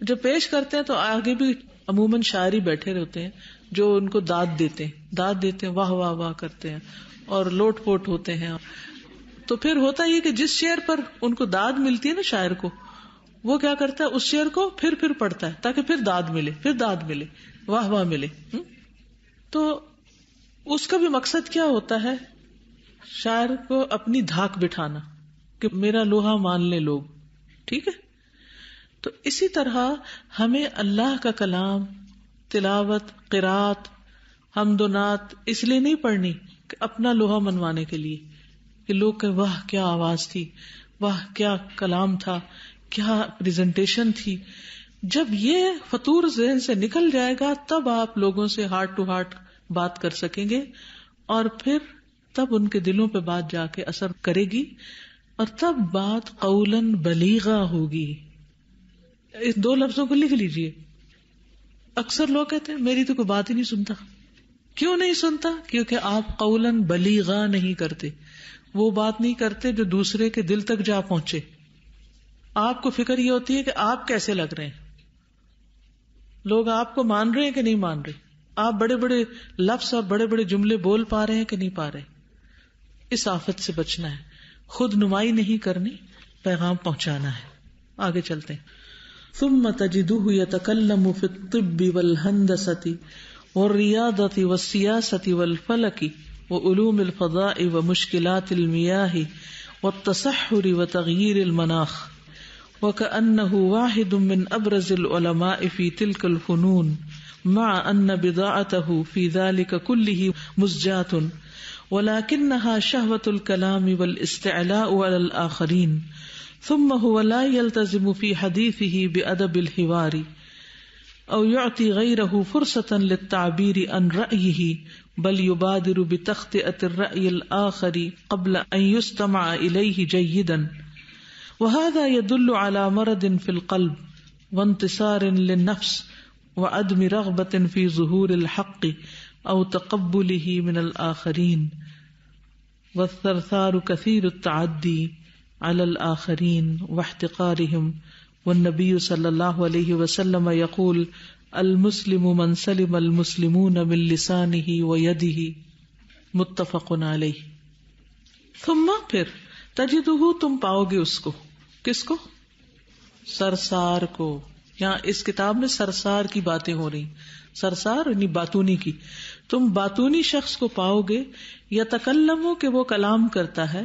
Speaker 1: جب پیش کرتے ہیں تو آگے بھی عموماً شاعر ہی بیٹھے رہتے ہیں جو ان کو داد دیتے ہیں, واہ واہ واہ کرتے ہیں اور لوٹ پوٹ ہوتے ہیں. تو پھر ہوتا یہ کہ جس شعر پر ان کو داد ملتی ہے نا شاعر کو, وہ کیا کرتا ہے اس شعر کو پھر پڑھتا ہے تاکہ پھر داد ملے, واہ واہ ملے. تو اس کا بھی مقصد کیا ہوتا ہے؟ شاعر کو اپنی دھاک بٹھانا کہ میرا لوہا مان لے لوگ. ٹھیک ہے, تو اسی طرح ہمیں اللہ کا کلام, تلاوت, قرات, حمد و نعت اس لیے نہیں پڑھنی کہ اپنا لوہا منوانے کے لیے کہ لوگ کہ واہ کیا آواز تھی, واہ کیا کلام تھا, کیا پریزنٹیشن تھی. جب یہ فطور ذہن سے نکل جائے گا تب آپ لوگوں سے ہارٹ ٹو ہارٹ بات کر سکیں گے, اور پھر تب ان کے دلوں پہ بات جا کے اثر کرے گی, اور تب بات قولاً بلیغا ہوگی. اس دو لفظوں کو لکھ لیجئے. اکثر لوگ کہتے ہیں میری تو کوئی بات ہی نہیں سنتا. کیوں نہیں سنتا؟ کیونکہ آپ قولاً بلیغا نہیں کرتے, وہ بات نہیں کرتے جو دوسرے کے دل تک جا پہنچے. آپ کو فکر یہ ہوتی ہے کہ آپ کیسے لگ رہے ہیں, لوگ آپ کو مان رہے ہیں کہ نہیں مان رہے, آپ بڑے بڑے لفظ اور بڑے بڑے جملے بول پا رہے ہیں کہ نہیں پا رہے. اس آفت سے بچنا ہے, خود نمائی نہیں کرنی, پیغام پہنچانا ہے. آگے چلتے ہیں. ثم تجدہ یتکلم فی الطب والہندسۃ والریاضۃ والسیاسۃ والفلک وعلوم الفضاء ومشکلات المیاہ والتصحر وتغییر المناخ وکأنہ واحد من ابرز العلماء فی تلک الفنون مع ان بضاعته في ذلك كله مزجات ولكنها شهوة الكلام والاستعلاء على الآخرين ثم هو لا يلتزم في حديثه بأدب الحوار أو يعطي غيره فرصة للتعبير عن رأيه بل يبادر بتخطئة الرأي الآخر قبل أن يستمع إليه جيدا وهذا يدل على مرض في القلب وانتصار للنفس وعدم رغبة في ظهور الحق أو تقبله من الآخرين والثرثار كثير التعدي على الآخرين واحتقارهم والنبي صلى الله عليه وسلم يقول المسلم من سلم المسلمون من لسانه ويده متفق عليه. ثم پھر تجدہ تم پاؤ گے اس کو, کس کو؟ سرسار کو. یہاں اس کتاب میں سرسار کی باتیں ہو رہی, سرسار یعنی باتونی کی. تم باتونی شخص کو پاؤ گے, یتکلم کہ وہ کلام کرتا ہے,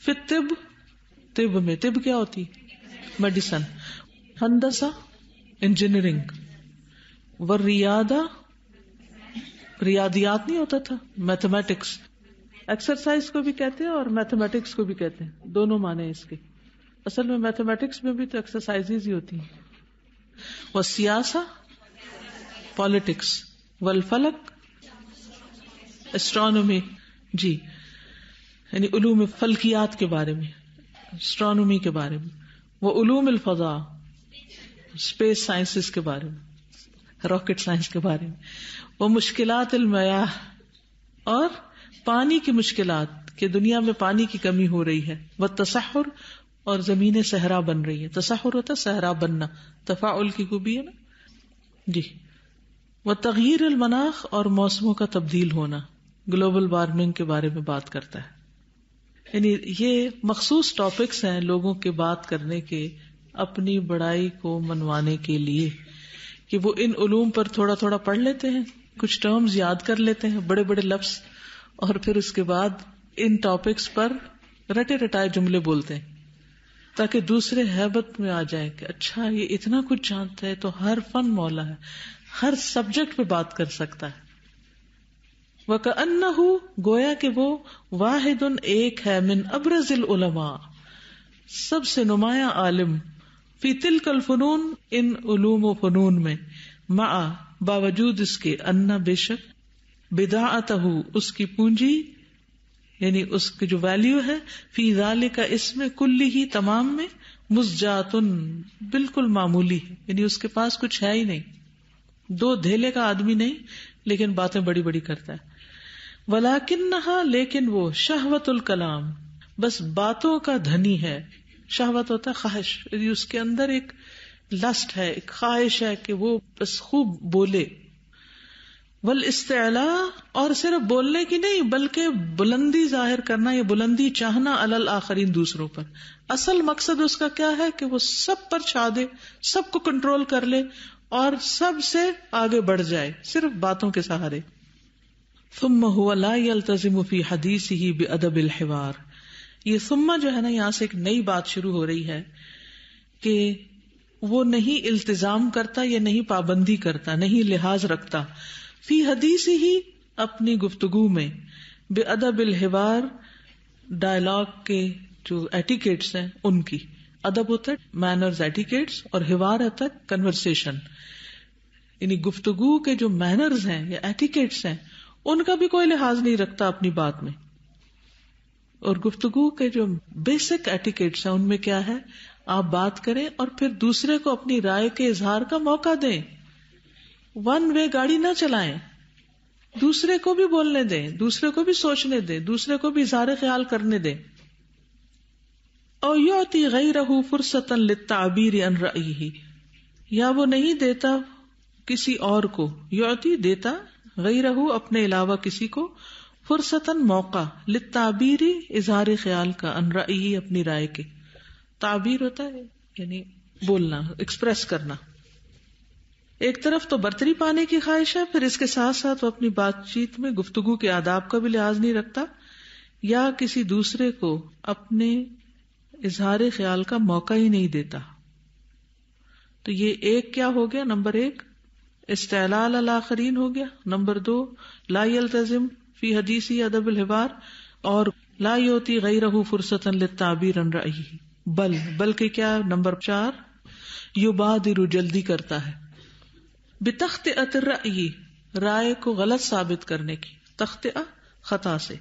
Speaker 1: فی الطب, طب میں, طب کیا ہوتی؟ میڈیسن. ہندسہ انجینئرنگ. والریاضہ ریاضیات نہیں ہوتا تھا, میتھمیٹکس. ایکسرسائز کو بھی کہتے ہیں اور میتھمیٹکس کو بھی کہتے ہیں, دونوں معنی اس کے. اصل میں میتھمیٹکس میں بھی تو ایکسرسائزز ہی ہوتی ہیں. والسیاسہ پالیٹکس. والفلک اسٹرانومی, جی یعنی علوم فلکیات کے بارے میں, اسٹرانومی کے بارے میں. وہ علوم الفضاء اسپیس سائنسز کے بارے میں, راکٹ سائنس کے بارے میں. وہ مشکلات المیاہ اور پانی کی مشکلات کہ دنیا میں پانی کی کمی ہو رہی ہے. وہ تصحر اور زمینیں صحرا بن رہی ہے. تصحر ہوتا ہے صحرا بننا, تفاعل کی خوبی ہے نا جی. وہ تغییر المناخ اور موسموں کا تبدیل ہونا, گلوبل وارمنگ کے بارے میں بات کرتا ہے. یعنی یہ مخصوص ٹاپکس ہیں لوگوں کے بات کرنے کے, اپنی بڑائی کو منوانے کے لیے کہ وہ ان علوم پر تھوڑا تھوڑا پڑھ لیتے ہیں, کچھ ٹرمز یاد کر لیتے ہیں, بڑے بڑے لفظ, اور پھر اس کے بعد ان ٹاپکس پر رٹے رٹائے جملے بولتے ہیں تاکہ دوسرے ہیبت میں آ جائیں کہ اچھا یہ اتنا کچھ جانتا ہے تو ہر فن مولا ہے, ہر سبجیکٹ پہ بات کر سکتا ہے. وَكَأَنَّهُ گویا کہ وہ واحد ایک ہے, من ابرز العلماء سب سے نمایاں عالم, فی تلک الفنون ان علوم و فنون میں, مع باوجود اس کے, ان بے شک, بداعتہ اس کی پونجی یعنی اس کی جو ویلیو ہے, فی ذالک اس میں, کلی ہی تمام میں, مزجاتن بالکل معمولی ہے, یعنی اس کے پاس کچھ ہے ہی نہیں, دو دھیلے کا آدمی نہیں لیکن باتیں بڑی بڑی کرتا ہے. ولیکنہا لیکن وہ, شہوت الکلام بس باتوں کا دھنی ہے. شہوت ہوتا ہے خواہش, یعنی اس کے اندر ایک لسٹ ہے, ایک خواہش ہے کہ وہ بس خوب بولے. والاستعلاء اور صرف بولنے کی نہیں بلکہ بلندی ظاہر کرنا یا بلندی چاہنا, علی الآخرین دوسروں پر. اصل مقصد اس کا کیا ہے کہ وہ سب پر چھا دے, سب کو کنٹرول کر لے اور سب سے آگے بڑھ جائے صرف باتوں کے سہارے. ثم هو لا يلتزم في حديثه بأدب الحوار. یہ ثم جو ہے نا, یہاں سے ایک نئی بات شروع ہو رہی ہے کہ وہ نہیں التزام کرتا یا نہیں پابندی کرتا, نہیں لحاظ رکھتا, فی حدیث ہی اپنی گفتگو میں, بأدب الحوار ڈائلاگ کے جو ایٹیکیٹس ہیں ان کی. ادب ہوتا ہے مینرز, ایٹیکیٹس, اور حوار ہوتا ہے کنورسیشن, یعنی گفتگو کے جو مینرز ہیں یا ایٹیکیٹس ہیں ان کا بھی کوئی لحاظ نہیں رکھتا اپنی بات میں. اور گفتگو کے جو بیسک ایٹیکیٹس ہیں ان میں کیا ہے, آپ بات کریں اور پھر دوسرے کو اپنی رائے کے اظہار کا موقع دیں, ون وے گاڑی نہ چلائیں, دوسرے کو بھی بولنے دیں, دوسرے کو بھی سوچنے دیں, دوسرے کو بھی اظہار خیال کرنے دیں. اور یعطی غیرہ فرصتا للتعبیر عن رأیہ, یا وہ نہیں دیتا کسی اور کو, یعطی دیتا, غیرہ اپنے علاوہ کسی کو, فرصتاً موقع, للتعبیر اظہار خیال کا, عن رأیہ اپنی رائے کے. تعبیر ہوتا ہے یعنی بولنا, ایکسپریس کرنا. ایک طرف تو برتری پانے کی خواہش ہے, پھر اس کے ساتھ ساتھ وہ اپنی بات چیت میں گفتگو کے آداب کا بھی لحاظ نہیں رکھتا یا کسی دوسرے کو اپنے اظہار خیال کا موقع ہی نہیں دیتا. تو یہ ایک کیا ہو گیا, نمبر 1 استعلاء علی الآخرین ہو گیا, نمبر 2 لا یلتزم فی حدیثی ادب الحوار, اور لا یعطی غیرہ فرصتا للتعبیر عن رأیہ, بلکہ کیا, نمبر 4 یبادر جلدی کرتا ہے, بتخطئۃ الرأی رائے کو غلط ثابت کرنے کی, تخطئہ خطا سے,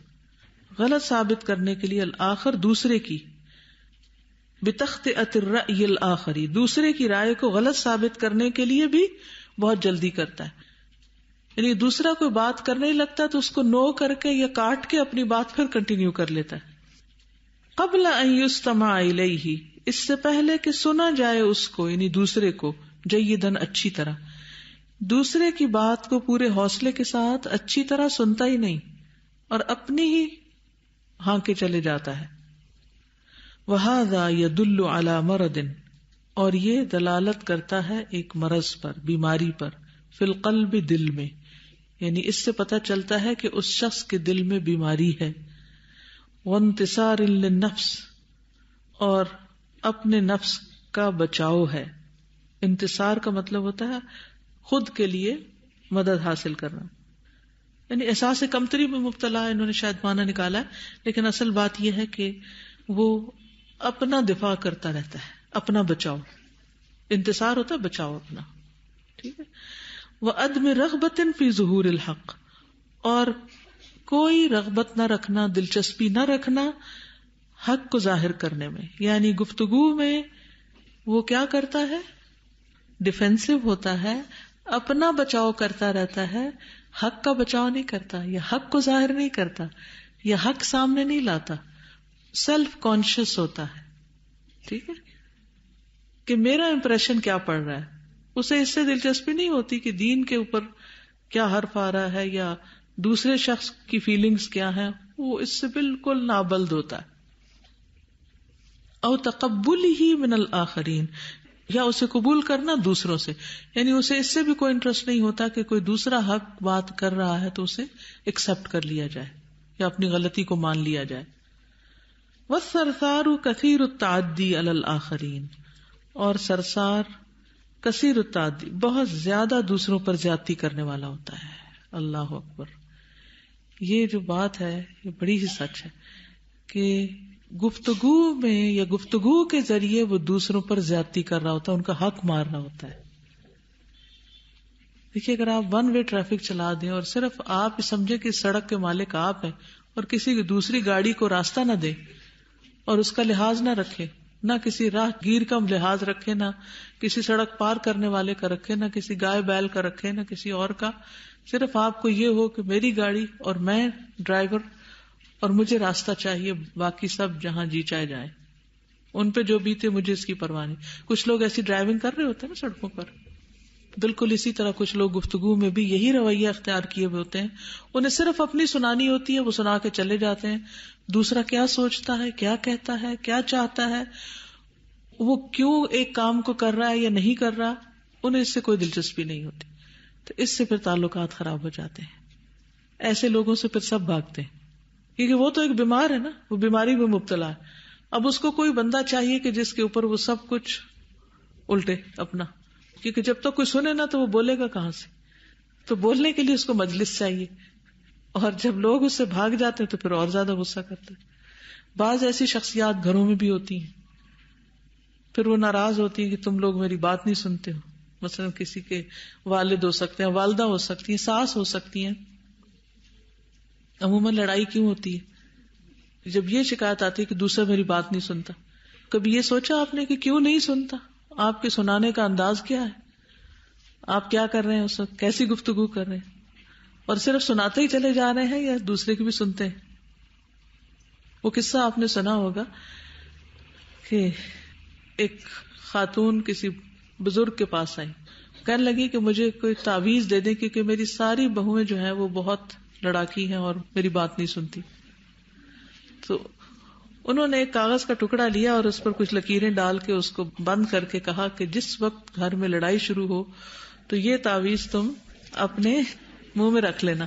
Speaker 1: غلط ثابت کرنے کے لیے, الآخر دوسرے کی, بتخطئۃ الرأی الآخری دوسرے کی رائے کو غلط ثابت کرنے کے لیے بھی بہت جلدی کرتا ہے. یعنی دوسرا کوئی بات کرنے لگتا ہے تو اس کو نو کر کے یا کاٹ کے اپنی بات پھر کنٹینیو کر لیتا ہے. قبل ان یستمع الیہ اس سے پہلے کہ سنا جائے اس کو, یعنی دوسرے کو, جیداً اچھی طرح, دوسرے کی بات کو پورے حوصلے کے ساتھ اچھی طرح سنتا ہی نہیں اور اپنی ہی ہانکے چلے جاتا ہے. وَهَذَا يَدُلُّ عَلَى مَرَضٍ اور یہ دلالت کرتا ہے ایک مرض پر, بیماری پر, فی القلب دل میں, یعنی اس سے پتہ چلتا ہے کہ اس شخص کے دل میں بیماری ہے. وانتصار للنفس اور اپنے نفس کا بچاؤ ہے. انتصار کا مطلب ہوتا ہے خود کے لیے مدد حاصل کرنا، یعنی احساس کمتری میں مبتلا ہے، انہوں نے شاید معنی نکالا ہے، لیکن اصل بات یہ ہے کہ وہ اپنا دفاع کرتا رہتا ہے، اپنا بچاؤ. انتصار ہوتا ہے بچاؤ اپنا. ٹھیک ہے. وَعَدْمِ رَغْبَةٍ فِي ظُهُورِ الْحَقِّ، اور کوئی رغبت نہ رکھنا، دلچسپی نہ رکھنا حق کو ظاہر کرنے میں. یعنی گفتگو میں وہ کیا کرتا ہے؟ ڈیفینسو ہوتا ہے، اپنا بچاؤ کرتا رہتا ہے، حق کا بچاؤ نہیں کرتا، یا حق کو ظاہر نہیں کرتا، یا حق سامنے نہیں لاتا. سیلف کانشیس ہوتا ہے. ٹھیک ہے، کہ میرا امپریشن کیا پڑ رہا ہے. اسے اس سے دلچسپی نہیں ہوتی کہ دین کے اوپر کیا حرف آ رہا ہے یا دوسرے شخص کی فیلنگز کیا ہیں، وہ اس سے بالکل نابلد ہوتا ہے. او تقبلہ من الآخرین، یا اسے قبول کرنا دوسروں سے، یعنی اسے اس سے بھی کوئی انٹرسٹ نہیں ہوتا کہ کوئی دوسرا حق بات کر رہا ہے تو اسے ایکسپٹ کر لیا جائے یا اپنی غلطی کو مان لیا جائے. والثرثار کثیر التعدی علی الآخرین، اور سرسار کثیر التعدی بہت زیادہ دوسروں پر زیادتی کرنے والا ہوتا ہے. اللہ اکبر. یہ جو بات ہے یہ بڑی ہی سچ ہے کہ گفتگو میں یا گفتگو کے ذریعے وہ دوسروں پر زیادتی کر رہا ہوتا ہے، ان کا حق مار رہا ہوتا ہے. دیکھیے، اگر آپ ون وے ٹریفک چلا دیں اور صرف آپ سمجھے کہ سڑک کے مالک آپ ہیں اور کسی دوسری گاڑی کو راستہ نہ دیں اور اس کا لحاظ نہ رکھے، نہ کسی راہ گیر کا لحاظ رکھے، نہ کسی سڑک پار کرنے والے کا رکھے، نہ کسی گائے بیل کا رکھے، نہ کسی اور کا، صرف آپ کو یہ ہو کہ میری گاڑی اور میں ڈرائیور اور مجھے راستہ چاہیے، باقی سب جہاں جی چاہے جائیں، ان پہ جو بیتے مجھے اس کی پرواہ نہیں. کچھ لوگ ایسی ڈرائیونگ کر رہے ہوتے ہیں نا سڑکوں پر. بالکل اسی طرح کچھ لوگ گفتگو میں بھی یہی رویہ اختیار کیے ہوئے ہوتے ہیں. انہیں صرف اپنی سنانی ہوتی ہے، وہ سنا کے چلے جاتے ہیں. دوسرا کیا سوچتا ہے، کیا کہتا ہے، کیا چاہتا ہے، وہ کیوں ایک کام کو کر رہا ہے یا نہیں کر رہا، انہیں اس سے کوئی دلچسپی نہیں ہوتی. تو اس سے پھر تعلقات خراب ہو جاتے ہیں. ایسے لوگوں سے پھر سب بھاگتے ہیں، کیونکہ وہ تو ایک بیمار ہے نا، وہ بیماری میں مبتلا ہے. اب اس کو کوئی بندہ چاہیے کہ جس کے اوپر وہ سب کچھ الٹے اپنا، کیونکہ جب تک کوئی سنے نا تو وہ بولے گا کہاں سے. تو بولنے کے لیے اس کو مجلس چاہیے، اور جب لوگ اس سے بھاگ جاتے ہیں تو پھر اور زیادہ غصہ کرتے ہیں. بعض ایسی شخصیات گھروں میں بھی ہوتی ہیں، پھر وہ ناراض ہوتی ہیں کہ تم لوگ میری بات نہیں سنتے ہو. مثلا کسی کے والد ہو سکتے ہیں، والدہ ہو سکتی ہیں، ساس ہو سکتی ہیں. عموماً لڑائی کیوں ہوتی ہے؟ جب یہ شکایت آتی ہے کہ دوسرا میری بات نہیں سنتا. کبھی یہ سوچا آپ نے کہ کیوں نہیں سنتا؟ آپ کے سنانے کا انداز کیا ہے؟ آپ کیا کر رہے ہیں اس وقت؟ کیسی گفتگو کر رہے ہیں؟ اور صرف سناتے ہی چلے جا رہے ہیں یا دوسرے کی بھی سنتے ہیں؟ وہ قصہ آپ نے سنا ہوگا کہ ایک خاتون کسی بزرگ کے پاس آئی، کہنے لگی کہ مجھے کوئی تعویذ دے دیں کیونکہ میری ساری بہویں جو ہیں وہ بہت لڑاکی ہیں اور میری بات نہیں سنتی. تو انہوں نے ایک کاغذ کا ٹکڑا لیا اور اس پر کچھ لکیریں ڈال کے اس کو بند کر کے کہا کہ جس وقت گھر میں لڑائی شروع ہو تو یہ تعویذ تم اپنے منہ میں رکھ لینا،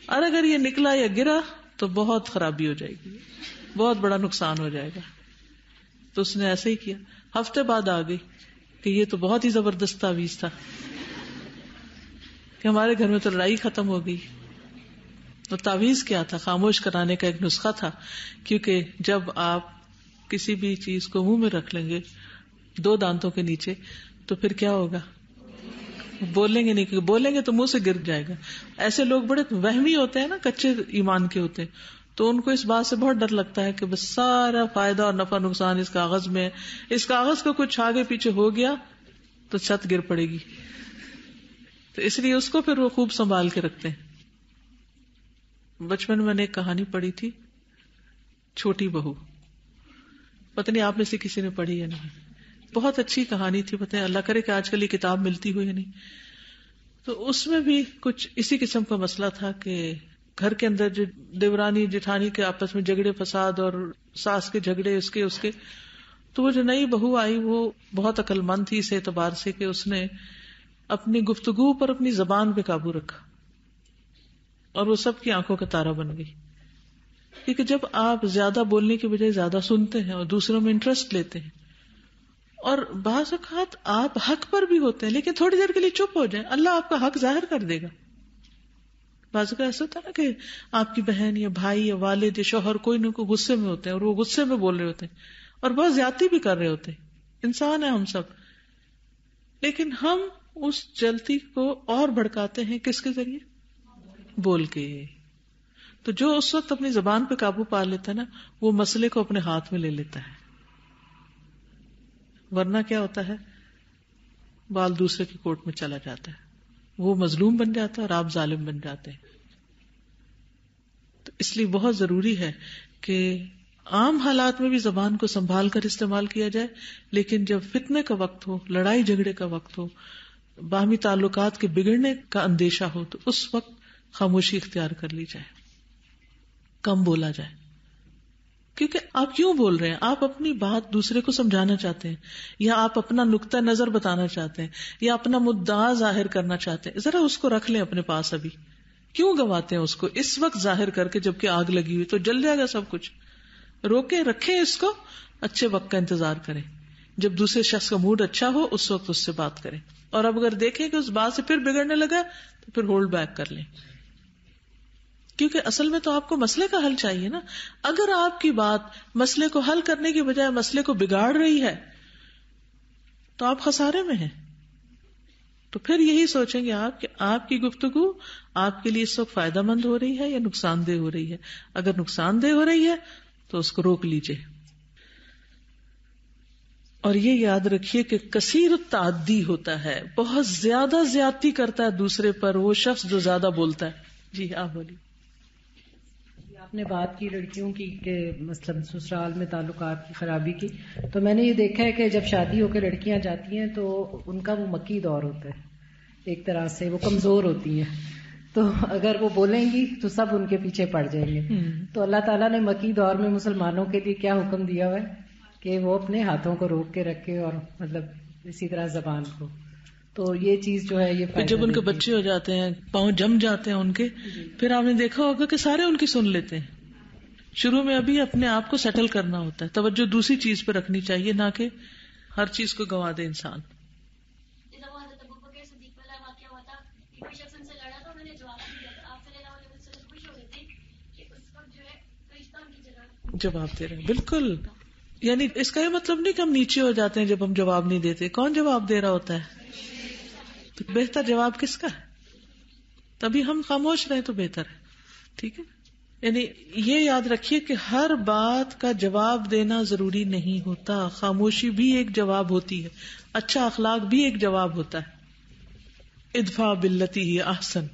Speaker 1: اور اگر یہ نکلا یا گرا تو بہت خرابی ہو جائے گی، بہت بڑا نقصان ہو جائے گا. تو اس نے ایسے ہی کیا. ہفتے بعد آ گئی کہ یہ تو بہت ہی زبردست تعویذ تھا کہ ہمارے گھر میں تو لڑائی ختم ہو گئی. تو تعویذ کیا تھا؟ خاموش کرانے کا ایک نسخہ تھا. کیونکہ جب آپ کسی بھی چیز کو منہ میں رکھ لیں گے 2 دانتوں کے نیچے تو پھر کیا ہوگا؟ بولیں گے نہیں، کیونکہ بولیں گے تو منہ سے گر جائے گا. ایسے لوگ بڑے وہمی ہوتے ہیں نا، کچے ایمان کے ہوتے ہیں، تو ان کو اس بات سے بہت ڈر لگتا ہے کہ بس سارا فائدہ اور نفع نقصان اس کاغذ میں ہے، اس کاغذ کو کچھ آگے پیچھے ہو گیا تو چھت گر پڑے گی. تو اس لیے اس کو پھر وہ خوب سنبھال کے رکھتے ہیں. بچپن میں نے ایک کہانی پڑھی تھی، چھوٹی بہو. پتہ نہیں آپ میں سے کسی نے پڑھی یا نہیں. بہت اچھی کہانی تھی. پتہ ہے، اللہ کرے کہ آج کل یہ کتاب ملتی ہوئی نہیں. تو اس میں بھی کچھ اسی قسم کا مسئلہ تھا کہ گھر کے اندر جو دیورانی جٹھانی کے آپس میں جھگڑے فساد اور ساس کے جھگڑے اس کے تو وہ جو نئی بہو آئی وہ بہت عقل مند تھی اس اعتبار سے کہ اس نے اپنی گفتگو پر اپنی زبان پہ قابو رکھا اور وہ سب کی آنکھوں کا تارا بن گئی. کیونکہ جب آپ زیادہ بولنے کی بجائے زیادہ سنتے ہیں اور دوسروں میں انٹرسٹ لیتے ہیں اور بعض اوقات آپ حق پر بھی ہوتے ہیں لیکن تھوڑی دیر کے لیے چپ ہو جائیں, اللہ آپ کا حق ظاہر کر دے گا. بعض اوقات ایسا ہوتا ہے نا کہ آپ کی بہن یا بھائی یا والد یا شوہر کوئی نہ کوئی غصے میں ہوتے ہیں اور وہ غصے میں بول رہے ہوتے ہیں اور بہت زیادتی بھی کر رہے ہوتے ہیں, انسان ہے ہم سب, لیکن ہم اس جلتی کو اور بھڑکاتے ہیں کس کے ذریعے؟ بول کے. تو جو اس وقت اپنی زبان پہ قابو پا لیتا ہے نا, وہ مسئلے کو اپنے ہاتھ میں لے لیتا ہے. ورنہ کیا ہوتا ہے, بال دوسرے کی کوٹ میں چلا جاتا ہے, وہ مظلوم بن جاتا ہے اور آپ ظالم بن جاتے ہیں. تو اس لیے بہت ضروری ہے کہ عام حالات میں بھی زبان کو سنبھال کر استعمال کیا جائے, لیکن جب فتنے کا وقت ہو, لڑائی جھگڑے کا وقت ہو, باہمی تعلقات کے بگڑنے کا اندیشہ ہو, تو اس وقت خاموشی اختیار کر لی جائے, کم بولا جائے. کیونکہ آپ کیوں بول رہے ہیں؟ آپ اپنی بات دوسرے کو سمجھانا چاہتے ہیں, یا آپ اپنا نقطہ نظر بتانا چاہتے ہیں, یا اپنا مدعا ظاہر کرنا چاہتے ہیں. ذرا اس کو رکھ لیں اپنے پاس. ابھی کیوں گواتے ہیں اس کو اس وقت ظاہر کر کے, جبکہ آگ لگی ہوئی تو جل جائے گا سب کچھ. روکیں, رکھیں اس کو, اچھے وقت کا انتظار کریں. جب دوسرے شخص کا موڈ اچھا ہو اس وقت اس سے بات کریں, اور اب اگر دیکھیں کہ اس بات سے پھر بگڑنے لگا تو پھر ہولڈ بیک کر لیں. کیونکہ اصل میں تو آپ کو مسئلے کا حل چاہیے نا. اگر آپ کی بات مسئلے کو حل کرنے کی بجائے مسئلے کو بگاڑ رہی ہے تو آپ خسارے میں ہیں. تو پھر یہی سوچیں گے آپ کہ آپ کی گفتگو آپ کے لیے اس وقت فائدہ مند ہو رہی ہے یا نقصان دہ ہو رہی ہے. اگر نقصان دہ ہو رہی ہے تو اس کو روک لیجئے. اور یہ یاد رکھیے کہ کثیر التعدی ہوتا ہے, بہت زیادہ زیادتی کرتا ہے دوسرے پر وہ شخص جو زیادہ بولتا ہے. جی آپ بولیے.
Speaker 6: آپ نے بات کی لڑکیوں کی کہ مثلا سسرال میں تعلقات کی خرابی کی, تو میں نے یہ دیکھا ہے کہ جب شادی ہو کے لڑکیاں جاتی ہیں تو ان کا وہ مکی دور ہوتا ہے, ایک طرح سے وہ کمزور ہوتی ہیں, تو اگر وہ بولیں گی تو سب ان کے پیچھے پڑ جائیں گے. تو اللہ تعالیٰ نے مکی دور میں مسلمانوں کے لیے کیا حکم دیا ہوا ہے کہ وہ اپنے ہاتھوں کو روک کے رکھے, اور مطلب اسی طرح زبان کو. تو یہ چیز جو ہے یہ
Speaker 1: جب ان کے بچے ہو جاتے ہیں, پاؤں جم جاتے ہیں ان کے, پھر آپ نے دیکھا ہوگا کہ سارے ان کی سن لیتے ہیں. شروع میں ابھی اپنے آپ کو سیٹل کرنا ہوتا ہے, توجہ دوسری چیز پہ رکھنی چاہیے, نہ کہ ہر چیز کو گنوا دے انسان. جواب دے رہے ہیں, بالکل. یعنی اس کا یہ مطلب نہیں کہ ہم نیچے ہو جاتے ہیں جب ہم جواب نہیں دیتے. کون جواب دے رہا ہوتا ہے؟ تو بہتر جواب کس کا ہے؟ تبھی ہم خاموش رہیں تو بہتر ہے. ٹھیک ہے, یعنی یہ یاد رکھیے کہ ہر بات کا جواب دینا ضروری نہیں ہوتا. خاموشی بھی ایک جواب ہوتی ہے, اچھا اخلاق بھی ایک جواب ہوتا ہے. ادفع باللتی ہی احسن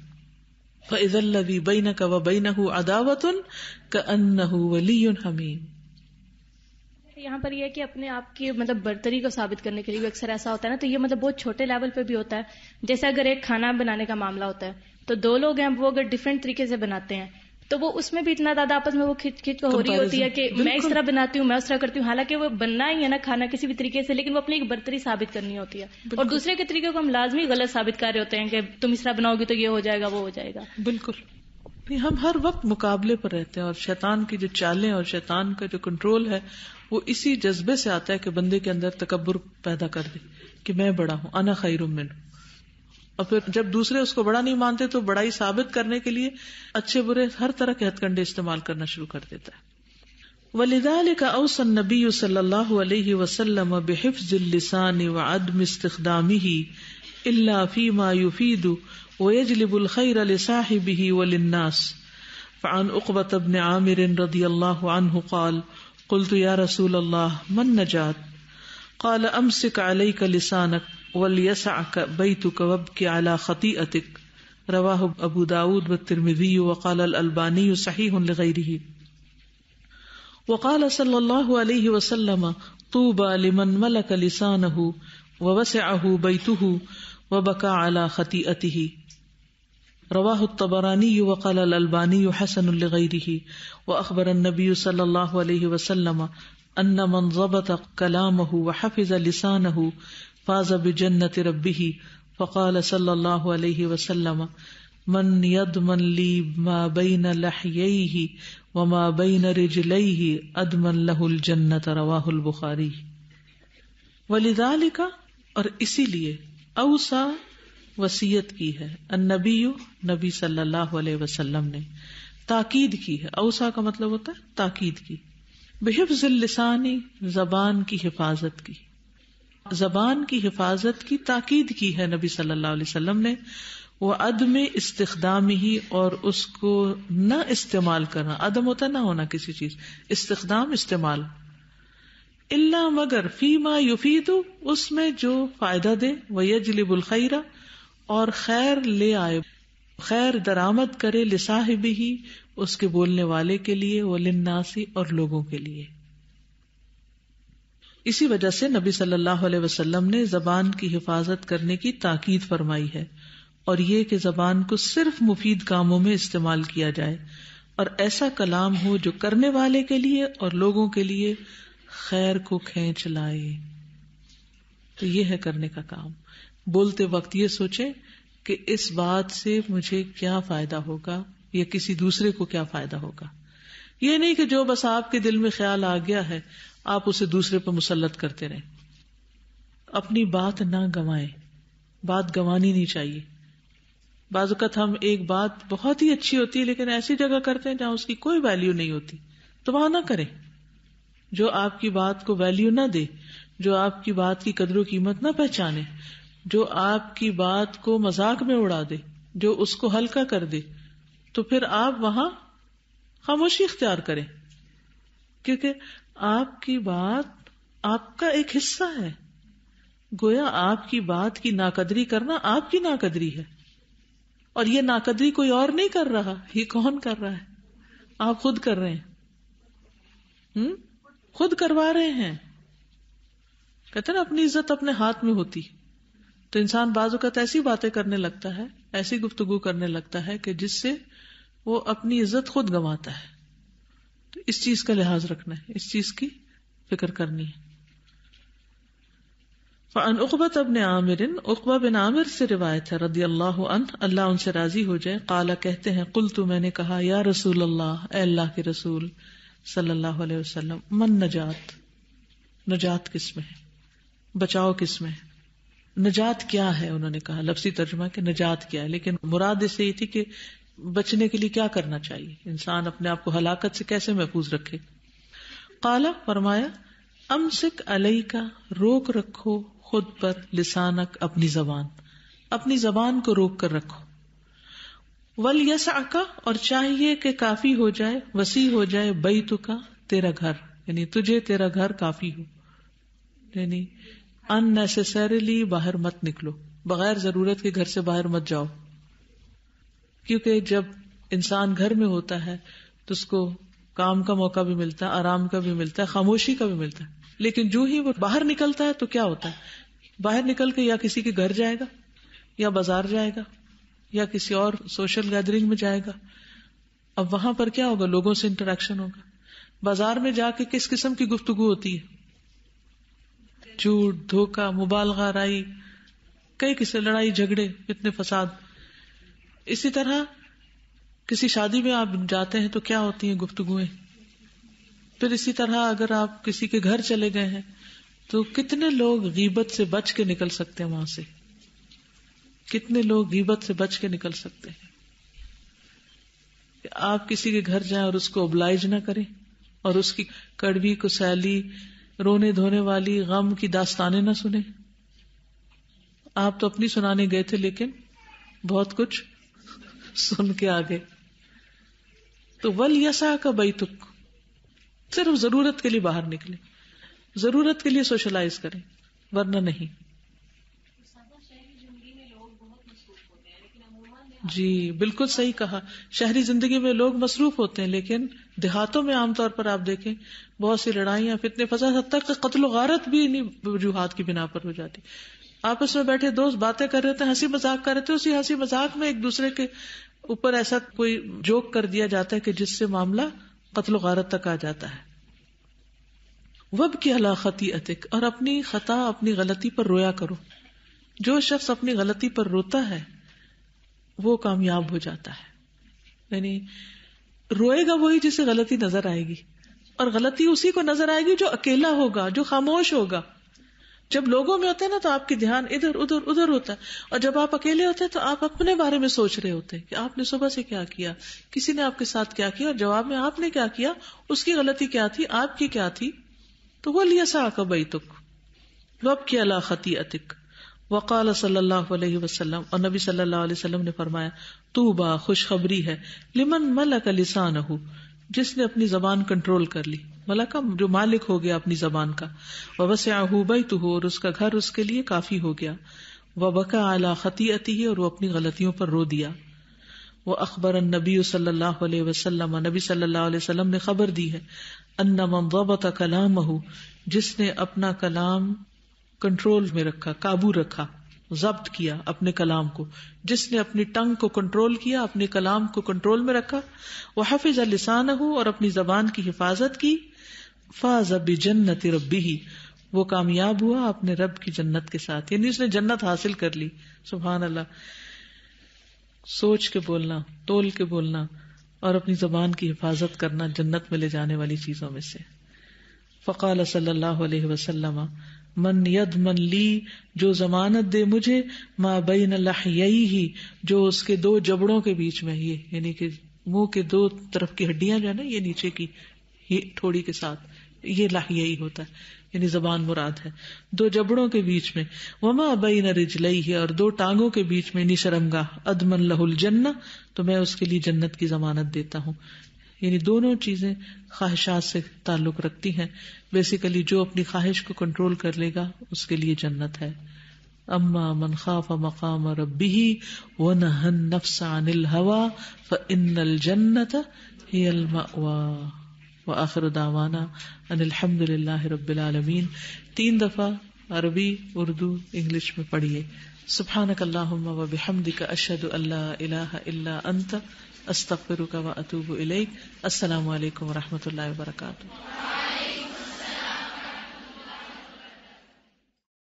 Speaker 1: فاذا الذی بینک وبینہ عداوۃ کأنہ ولی حمیم.
Speaker 8: یہاں پر یہ ہے کہ اپنے آپ کی مطلب برتری کو ثابت کرنے کے لیے بھی اکثر ایسا ہوتا ہے نا, تو یہ مطلب بہت چھوٹے لیول پہ بھی ہوتا ہے. جیسے اگر ایک کھانا بنانے کا معاملہ ہوتا ہے تو دو لوگ ہیں, وہ اگر ڈفرینٹ طریقے سے بناتے ہیں تو وہ اس میں بھی اتنا زیادہ آپس میں وہ کھچ ہو رہی ہوتی ہے کہ میں اس طرح بناتی ہوں, میں اس طرح کرتی ہوں, حالانکہ وہ بننا ہی ہے نا کھانا کسی بھی طریقے سے, لیکن وہ اپنی ایک برتری ثابت کرنی ہوتی ہے. اور دوسرے کے طریقے کو ہم لازمی غلط ثابت کر رہے ہوتے ہیں کہ تم اس طرح بناؤ گی تو یہ ہو جائے گا, وہ ہو جائے گا.
Speaker 1: بالکل. ہم ہر وقت مقابلے پر رہتے ہیں, اور شیطان کی جو چالیں اور شیطان کا جو کنٹرول ہے وہ اسی جذبے سے آتا ہے کہ بندے کے اندر تکبر پیدا کر دے کہ میں بڑا ہوں, انا خیر منہ. اور پھر جب دوسرے اس کو بڑا نہیں مانتے تو بڑائی ثابت کرنے کے لیے اچھے برے ہر طرح کے ہتھ کنڈے استعمال کرنا شروع کر دیتا ہے. وَلِذَلِكَ أَوْصَى النَّبِيُّ صلی اللہ علیہ وسلم بِحِفْظِ اللسان وعدم استخدامه إلا فيما يفيد ويجلب الخير لصاحبه وللناس. فعن عقبة بن عامر رضي الله عنه قال قلت يا رسول الله ما النجاة؟ قال أمسك عليك لسانك وليسعك بيتك وابكي على خطيئتك. رواه ابو داود والترمذي وقال الألباني صحيح لغيره. وقال صلى الله عليه وسلم طوبى لمن ملك لسانه ووسعه بيته وبكى على خطيئته. رواه الطبراني وقال الألباني حسن لغيره. وأخبر النبي صلى الله عليه وسلم أن من ضبط كلامه وحفظ لسانه فاز بجنة ربه. فقال صلى الله عليه وسلم من يضمن لي ما بين لحييه وما بين رجليه أضمن له الجنة. رواه البخاري. وَلِذَالِكَ، اور اسی لیے اوصا وصیت کی ہے النبی، نبی صلی اللہ علیہ وسلم نے تاکید کی ہے. اوصا کا مطلب ہوتا ہے تاکید کی. بحفظ اللسان، زبان کی حفاظت کی، زبان کی حفاظت کی تاکید کی ہے نبی صلی اللہ علیہ وسلم نے. وہ عدم استخدام ہی، اور اس کو نہ استعمال کرنا. عدم ہوتا نہ ہونا کسی چیز، استخدام استعمال. الا مگر فیما یفید، اس میں جو فائدہ دے. ویجلب الخیر، اور خیر لے آئے، خیر درآمد کرے. لصاحبہ، اس کے بولنے والے کے لیے. وللناس، اور لوگوں کے لیے. اسی وجہ سے نبی صلی اللہ علیہ وسلم نے زبان کی حفاظت کرنے کی تاکید فرمائی ہے، اور یہ کہ زبان کو صرف مفید کاموں میں استعمال کیا جائے، اور ایسا کلام ہو جو کرنے والے کے لیے اور لوگوں کے لیے خیر کو کھینچ لائے. تو یہ ہے کرنے کا کام. بولتے وقت یہ سوچیں کہ اس بات سے مجھے کیا فائدہ ہوگا یا کسی دوسرے کو کیا فائدہ ہوگا. یہ نہیں کہ جو بس آپ کے دل میں خیال آ گیا ہے آپ اسے دوسرے پہ مسلط کرتے رہیں. اپنی بات نہ گنوائیں، بات گنوانی نہیں چاہیے. بعض اوقات ہم ایک بات بہت ہی اچھی ہوتی ہے لیکن ایسی جگہ کرتے ہیں جہاں اس کی کوئی ویلیو نہیں ہوتی، تو وہاں نہ کریں. جو آپ کی بات کو ویلیو نہ دے، جو آپ کی بات کی قدر و قیمت نہ پہچانے، جو آپ کی بات کو مذاق میں اڑا دے، جو اس کو ہلکا کر دے، تو پھر آپ وہاں خاموشی اختیار کریں، کیونکہ آپ کی بات آپ کا ایک حصہ ہے. گویا آپ کی بات کی ناقدری کرنا آپ کی ناقدری ہے، اور یہ ناقدری کوئی اور نہیں کر رہا. یہ کون کر رہا ہے؟ آپ خود کر رہے ہیں، خود کروا رہے ہیں. کہتے ہیں نا اپنی عزت اپنے ہاتھ میں ہوتی. تو انسان بعض اوقات ایسی باتیں کرنے لگتا ہے، ایسی گفتگو کرنے لگتا ہے کہ جس سے وہ اپنی عزت خود گنواتا ہے. تو اس چیز کا لحاظ رکھنا ہے، اس چیز کی فکر کرنی ہے. فعن عقبۃ بن عامر، عقبہ بن عامر سے روایت ہے رضی اللہ عنہ، اللہ ان سے راضی ہو جائے. قال، کہتے ہیں، قلت، میں نے کہا، یا رسول اللہ، اے اللہ کے رسول صلی اللہ علیہ وسلم، من نجات، نجات کس میں ہے، بچاؤ کس میں ہے، نجات کیا ہے؟ انہوں نے کہا لفظی ترجمہ کہ نجات کیا ہے، لیکن مراد اس سے یہ تھی کہ بچنے کے لیے کیا کرنا چاہیے، انسان اپنے آپ کو ہلاکت سے کیسے محفوظ رکھے. قال، فرمایا، امسک علیک، روک رکھو خود پر، لسانک، اپنی زبان، اپنی زبان کو روک کر رکھو. ولیسعک، اور چاہیے کہ کافی ہو جائے، وسیع ہو جائے، بیتک، تیرا گھر، یعنی تجھے تیرا گھر کافی ہو، یعنی unnecessarily باہر مت نکلو، بغیر ضرورت کے گھر سے باہر مت جاؤ. کیونکہ جب انسان گھر میں ہوتا ہے تو اس کو کام کا موقع بھی ملتا ہے، آرام کا بھی ملتا ہے، خاموشی کا بھی ملتا ہے. لیکن جو ہی وہ باہر نکلتا ہے تو کیا ہوتا ہے، باہر نکل کے یا کسی کے گھر جائے گا، یا بازار جائے گا، یا کسی اور سوشل گیدرنگ میں جائے گا. اب وہاں پر کیا ہوگا، لوگوں سے انٹریکشن ہوگا. بازار میں جا کے کس قسم کی گفتگو ہوتی ہے، جھوٹ، دھوکہ، مبالغہ رائی، کئی قسم، لڑائی جھگڑے، فتنے فساد. اسی طرح کسی شادی میں آپ جاتے ہیں تو کیا ہوتی ہیں گفتگویں. پھر اسی طرح اگر آپ کسی کے گھر چلے گئے ہیں تو کتنے لوگ غیبت سے بچ کے نکل سکتے ہیں وہاں سے، کتنے لوگ غیبت سے بچ کے نکل سکتے ہیں. آپ کسی کے گھر جائیں اور اس کو oblige نہ کریں، اور اس کی کڑوی کسیلی، رونے دھونے والی غم کی داستانیں نہ سنیں. آپ تو اپنی سنانے گئے تھے لیکن بہت کچھ سن کے آگے. تو وَلْيَسَعْكَ بَيْتُكَ، صرف ضرورت کے لیے باہر نکلیں، ضرورت کے لیے سوشلائز کریں، ورنہ نہیں. جی بالکل صحیح کہا، شہری زندگی میں لوگ مصروف ہوتے ہیں، لیکن دیہاتوں میں عام طور پر آپ دیکھیں بہت سی لڑائیاں، فتنے فساد، حتیٰ کہ قتل و غارت بھی انہیں وجوہات کی بنا پر ہو جاتی. آپس میں بیٹھے دوست باتیں کر رہے تھے، ہنسی مذاق کر رہے تھے، اسی ہنسی مذاق میں ایک دوسرے کے اوپر ایسا کوئی جوک کر دیا جاتا ہے کہ جس سے معاملہ قتل و غارت تک آ جاتا ہے. وَابْكِ عَلَىٰ خَطِيئَتِكَ، اور اپنی خطا، اپنی غلطی پر رویا کرو. جو شخص اپنی غلطی پر روتا ہے وہ کامیاب ہو جاتا ہے. یعنی روئے گا وہی جسے غلطی نظر آئے گی، اور غلطی اسی کو نظر آئے گی جو اکیلا ہوگا، جو خاموش ہوگا. جب لوگوں میں ہوتے ہیں نا تو آپ کی دھیان ادھر ادھر ادھر ہوتا ہے، اور جب آپ اکیلے ہوتے ہیں تو آپ اپنے بارے میں سوچ رہے ہوتے ہیں کہ آپ نے صبح سے کیا کیا، کسی نے آپ کے ساتھ کیا کیا، اور جواب میں آپ نے کیا کیا، اس کی غلطی کیا تھی، آپ کی کیا تھی. تو وَلْيَسَعْكَ بَيْتُكَ وَابْكِ عَلَىٰ خَطِيئَتِكَ. وقال صلی اللہ علیہ وسلم، اور نبی صلی اللہ علیہ وسلم نے فرمایا، طوبیٰ خوشخبری ہے، لمن ملک لسانہ، جس نے اپنی زبان کنٹرول کر لی، ملکہ جو مالک ہو گیا اپنی زبان کا، ووسعہ بیتہ، اور اس کا گھر اس کے لیے کافی ہو گیا، وبکى علی خطیئتہ، اور وہ اپنی غلطیوں پر رو دیا. واخبر النبی صلی اللہ علیہ وسلم، نبی صلی اللہ علیہ وسلم نے خبر دی ہے، ان من ضبط کلامہ، جس نے اپنا کلام کنٹرول میں رکھا، قابو رکھا، ضبط کیا اپنے کلام کو، جس نے اپنی ٹنگ کو کنٹرول کیا، اپنے کلام کو کنٹرول میں رکھا، وحفظ لسانہ، اور اپنی زبان کی حفاظت کی، فاز بجنت ربہ، وہ کامیاب ہوا اپنے رب کی جنت کے ساتھ، یعنی اس نے جنت حاصل کر لی. سبحان اللہ. سوچ کے بولنا، تول کے بولنا، اور اپنی زبان کی حفاظت کرنا جنت میں لے جانے والی چیزوں میں سے. فقال صلی اللہ علیہ وسلم، من یضمن لی، جو ضمانت دے مجھے، ما بین لحییہ، جو اس کے دو جبڑوں کے بیچ میں، یہ یعنی کہ منہ کے دو طرف کی ہڈیاں جو ہے نا، یہ نیچے کی یہ ٹھوڑی کے ساتھ، یہ لحییہ ہوتا ہے، یعنی زبان مراد ہے، دو جبڑوں کے بیچ میں، وما بین رجلیہ، اور دو ٹانگوں کے بیچ میں، یعنی شرمگاہ، اضمن لہ الجنہ، تو میں اس کے لیے جنت کی ضمانت دیتا ہوں. یعنی دونوں چیزیں خواہشات سے تعلق رکھتی ہیں. بیسیکلی جو اپنی خواہش کو کنٹرول کر لے گا اس کے لیے جنت ہے. اما من خاف مقام ربہ ونہى النفس عن الہوى فإن الجنۃ ہی المأوى. وآخر دعوانا ان الحمد للہ رب العالمین. 3 دفعہ عربی، اردو، انگلش میں پڑھیے. سبحانک اللہم وبحمدک، اشہد ان لا الہ الا انت، استغفرک واتوب الیک. السلام علیکم ورحمۃ اللہ وبرکاتہ.